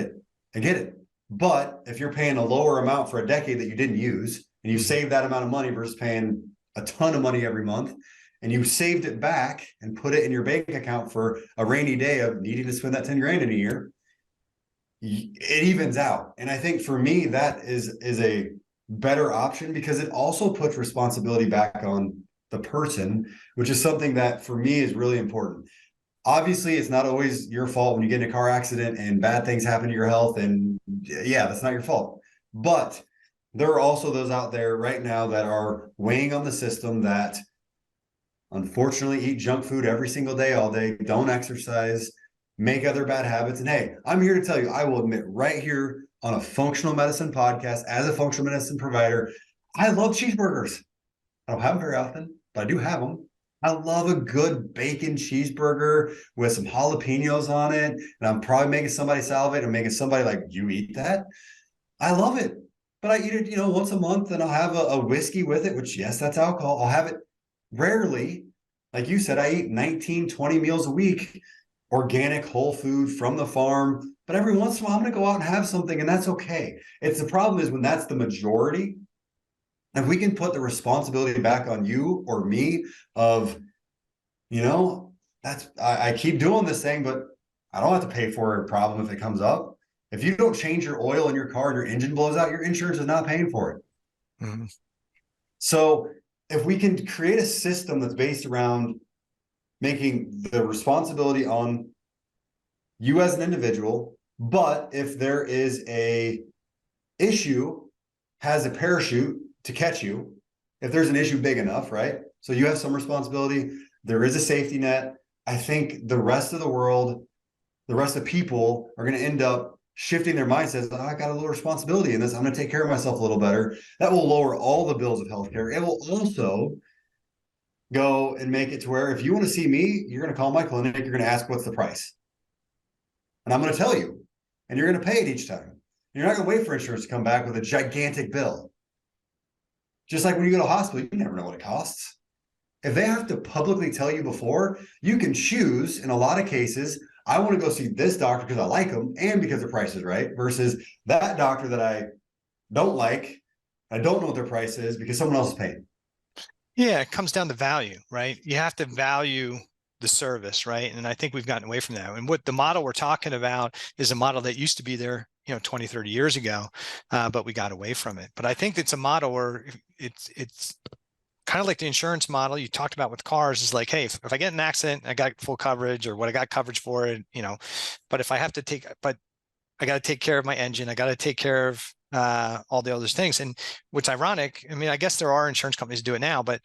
it. But if you're paying a lower amount for a decade that you didn't use, and you save that amount of money versus paying a ton of money every month, and you saved it back and put it in your bank account for a rainy day of needing to spend that 10 grand in a year, it evens out. And I think for me, that is a better option because it also puts responsibility back on the person, which is something that for me is really important. Obviously, it's not always your fault when you get in a car accident and bad things happen to your health. And yeah, that's not your fault. But there are also those out there right now that are weighing on the system that unfortunately eat junk food every single day, all day, don't exercise, make other bad habits. And hey, I'm here to tell you, I will admit right here on a functional medicine podcast, as a functional medicine provider, I love cheeseburgers. I don't have them very often, but I do have them. I love a good bacon cheeseburger with some jalapenos on it. And I'm probably making somebody salivate or making somebody like, you eat that? I love it. But I eat it, once a month, and I'll have a whiskey with it, which, yes, that's alcohol. I'll have it rarely. Like you said, I eat 19, 20 meals a week, organic, whole food from the farm. But every once in a while, I'm going to go out and have something, and that's okay. The problem is when that's the majority. If we can put the responsibility back on you or me of, I keep doing this thing, but I don't have to pay for a problem if it comes up. If you don't change your oil in your car and your engine blows out, your insurance is not paying for it. Mm-hmm. So if we can create a system that's based around making the responsibility on you as an individual, but if there is a issue, has a parachute to catch you, if there's an issue big enough, right? So you have some responsibility. There is a safety net. I think the rest of the world, the rest of people are going to end up shifting their mindsets. Oh, I got a little responsibility in this. I'm going to take care of myself a little better. That will lower all the bills of healthcare. It will also go and make it to where if you want to see me, you're going to call my clinic. You're going to ask, what's the price? And I'm going to tell you, and you're going to pay it each time. You're not going to wait for insurance to come back with a gigantic bill. Just like when you go to a hospital, you never know what it costs. If they have to publicly tell you before, you can choose in a lot of cases, I want to go see this doctor because I like them and because the price is right, versus that doctor that I don't like. I don't know what their price is because someone else is paying. Yeah, it comes down to value, right? You have to value the service, right? And I think we've gotten away from that. And what the model we're talking about is a model that used to be there, 20, 30 years ago, but we got away from it. But I think it's a model where it's kind of like the insurance model you talked about with cars is like, hey, if I get an accident, I got full coverage or what I got coverage for it, but if I have to I got to take care of my engine. I got to take care of all the other things. And what's ironic, I mean, I guess there are insurance companies that do it now, but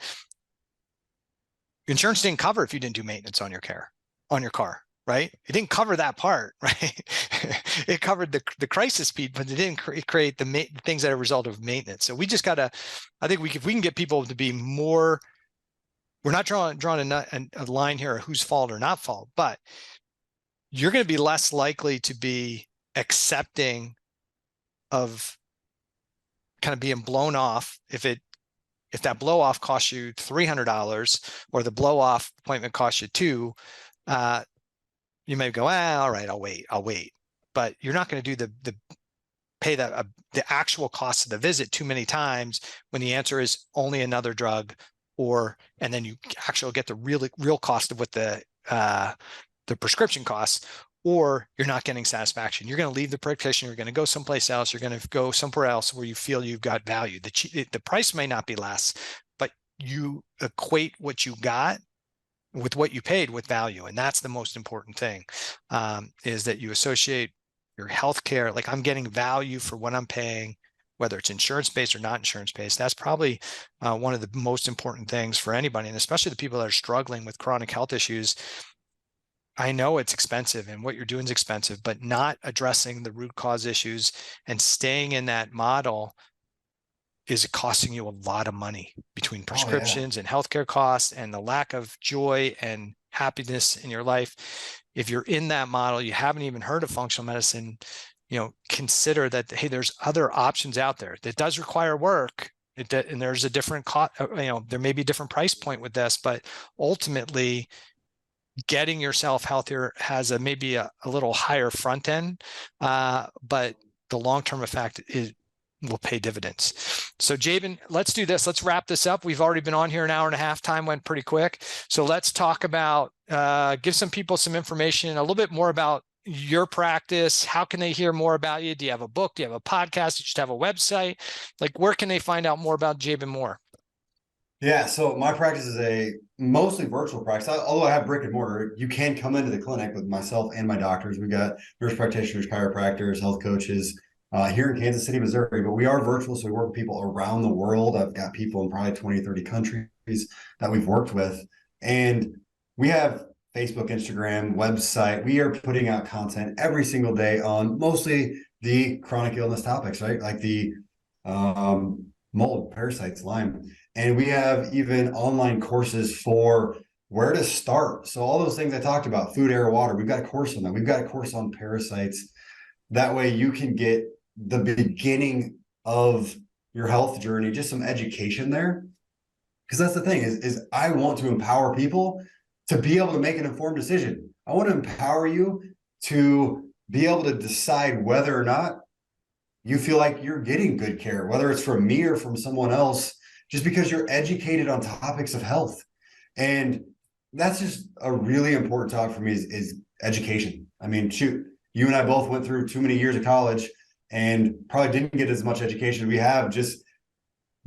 insurance didn't cover if you didn't do maintenance on your car, right? It didn't cover that part, right? It covered the crisis piece, but it didn't create the things that are a result of maintenance. So we just got to, I think if we can get people to be more, we're not drawing a line here of whose fault or not fault, but you're going to be less likely to be accepting of kind of being blown off if that blow off costs you $300 or the blow off appointment costs you $200, you may go, all right, I'll wait. But you're not going to do the pay the actual cost of the visit too many times when the answer is only another drug, and then you actually get the real cost of what the prescription costs, or you're not getting satisfaction. You're going to leave the practitioner. You're going to go someplace else. You're going to go somewhere else where you feel you've got value. The price may not be less, but you equate what you got with what you paid with value. And that's the most important thing, is that you associate your healthcare, like I'm getting value for what I'm paying, whether it's insurance-based or not insurance-based. That's probably one of the most important things for anybody, and especially the people that are struggling with chronic health issues. I know it's expensive and what you're doing is expensive, but not addressing the root cause issues and staying in that model is costing you a lot of money between prescriptions and healthcare costs and the lack of joy and happiness in your life. If you're in that model, you haven't even heard of functional medicine, consider that, hey, there's other options out there. That does require work. And there's a different cost, there may be a different price point with this, but ultimately getting yourself healthier has maybe a little higher front end, but the long-term effect will pay dividends. So Jaban, let's do this. Let's wrap this up. We've already been on here an hour and a half. Time went pretty quick. So let's talk about, give some people some information, a little bit more about your practice. How can they hear more about you? Do you have a book? Do you have a podcast? Do you just have a website? Like, where can they find out more about Jaban Moore? Yeah, so my practice is a mostly virtual practice. Although I have brick and mortar, you can come into the clinic with myself and my doctors. We've got nurse practitioners, chiropractors, health coaches here in Kansas City, Missouri, but we are virtual. So we work with people around the world. I've got people in probably 20, 30 countries that we've worked with. And we have Facebook, Instagram, website. We are putting out content every single day on mostly the chronic illness topics, right? Like the mold, parasites, Lyme. And we have even online courses for where to start. So all those things I talked about, food, air, water, we've got a course on that. We've got a course on parasites. That way you can get the beginning of your health journey, just some education there. Because that's the thing is I want to empower people to be able to make an informed decision. I want to empower you to be able to decide whether or not you feel like you're getting good care, whether it's from me or from someone else, just because you're educated on topics of health. And that's just a really important topic for me is education. I mean, shoot, you and I both went through too many years of college and probably didn't get as much education as we have just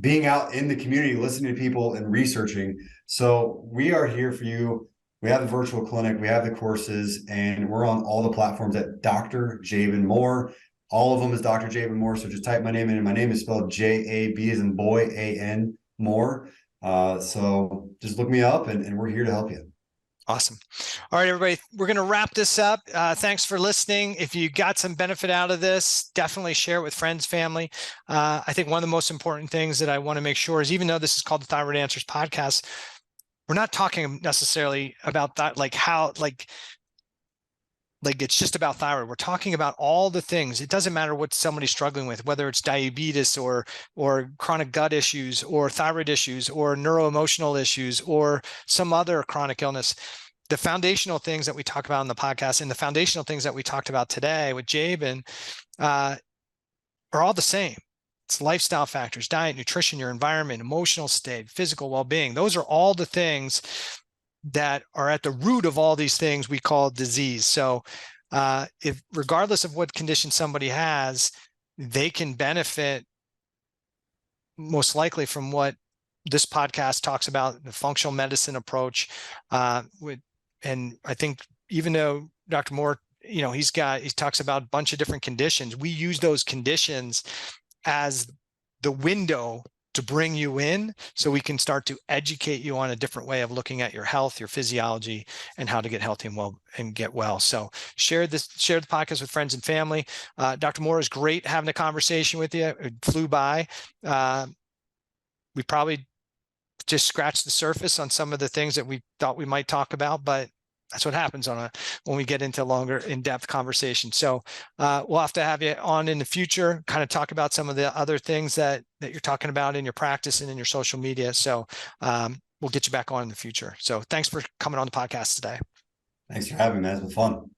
being out in the community, listening to people and researching. So we are here for you. We have the virtual clinic, we have the courses, and we're on all the platforms at Dr. Jaban Moore. All of them is Dr. Jaban Moore. So just type my name in, and my name is spelled J-A-B as in boy, A-N, Moore. So just look me up and we're here to help you. Awesome. All right, everybody, we're going to wrap this up. Thanks for listening. If you got some benefit out of this, definitely share it with friends, family. I think one of the most important things that I want to make sure is, even though this is called the Thyroid Answers podcast, we're not talking necessarily about that, like how, like it's just about thyroid. We're talking about all the things. It doesn't matter what somebody's struggling with, whether it's diabetes or chronic gut issues or thyroid issues or neuroemotional issues or some other chronic illness. The foundational things that we talk about in the podcast and the foundational things that we talked about today with Jaban are all the same. It's lifestyle factors, diet, nutrition, your environment, emotional state, physical well-being. Those are all the things that are at the root of all these things we call disease. So if regardless of what condition somebody has, they can benefit most likely from what this podcast talks about, the functional medicine approach. And I think even though Dr. Moore, he talks about a bunch of different conditions, we use those conditions as the window to bring you in so we can start to educate you on a different way of looking at your health, your physiology, and how to get healthy and well and get well. So share the podcast with friends and family. Dr. Moore, is great having a conversation with you. It flew by. We probably just scratched the surface on some of the things that we thought we might talk about, but that's what happens when we get into longer in-depth conversation. So we'll have to have you on in the future, kind of talk about some of the other things that you're talking about in your practice and in your social media. So we'll get you back on in the future. So thanks for coming on the podcast today. Thanks for having me, man. It's been fun.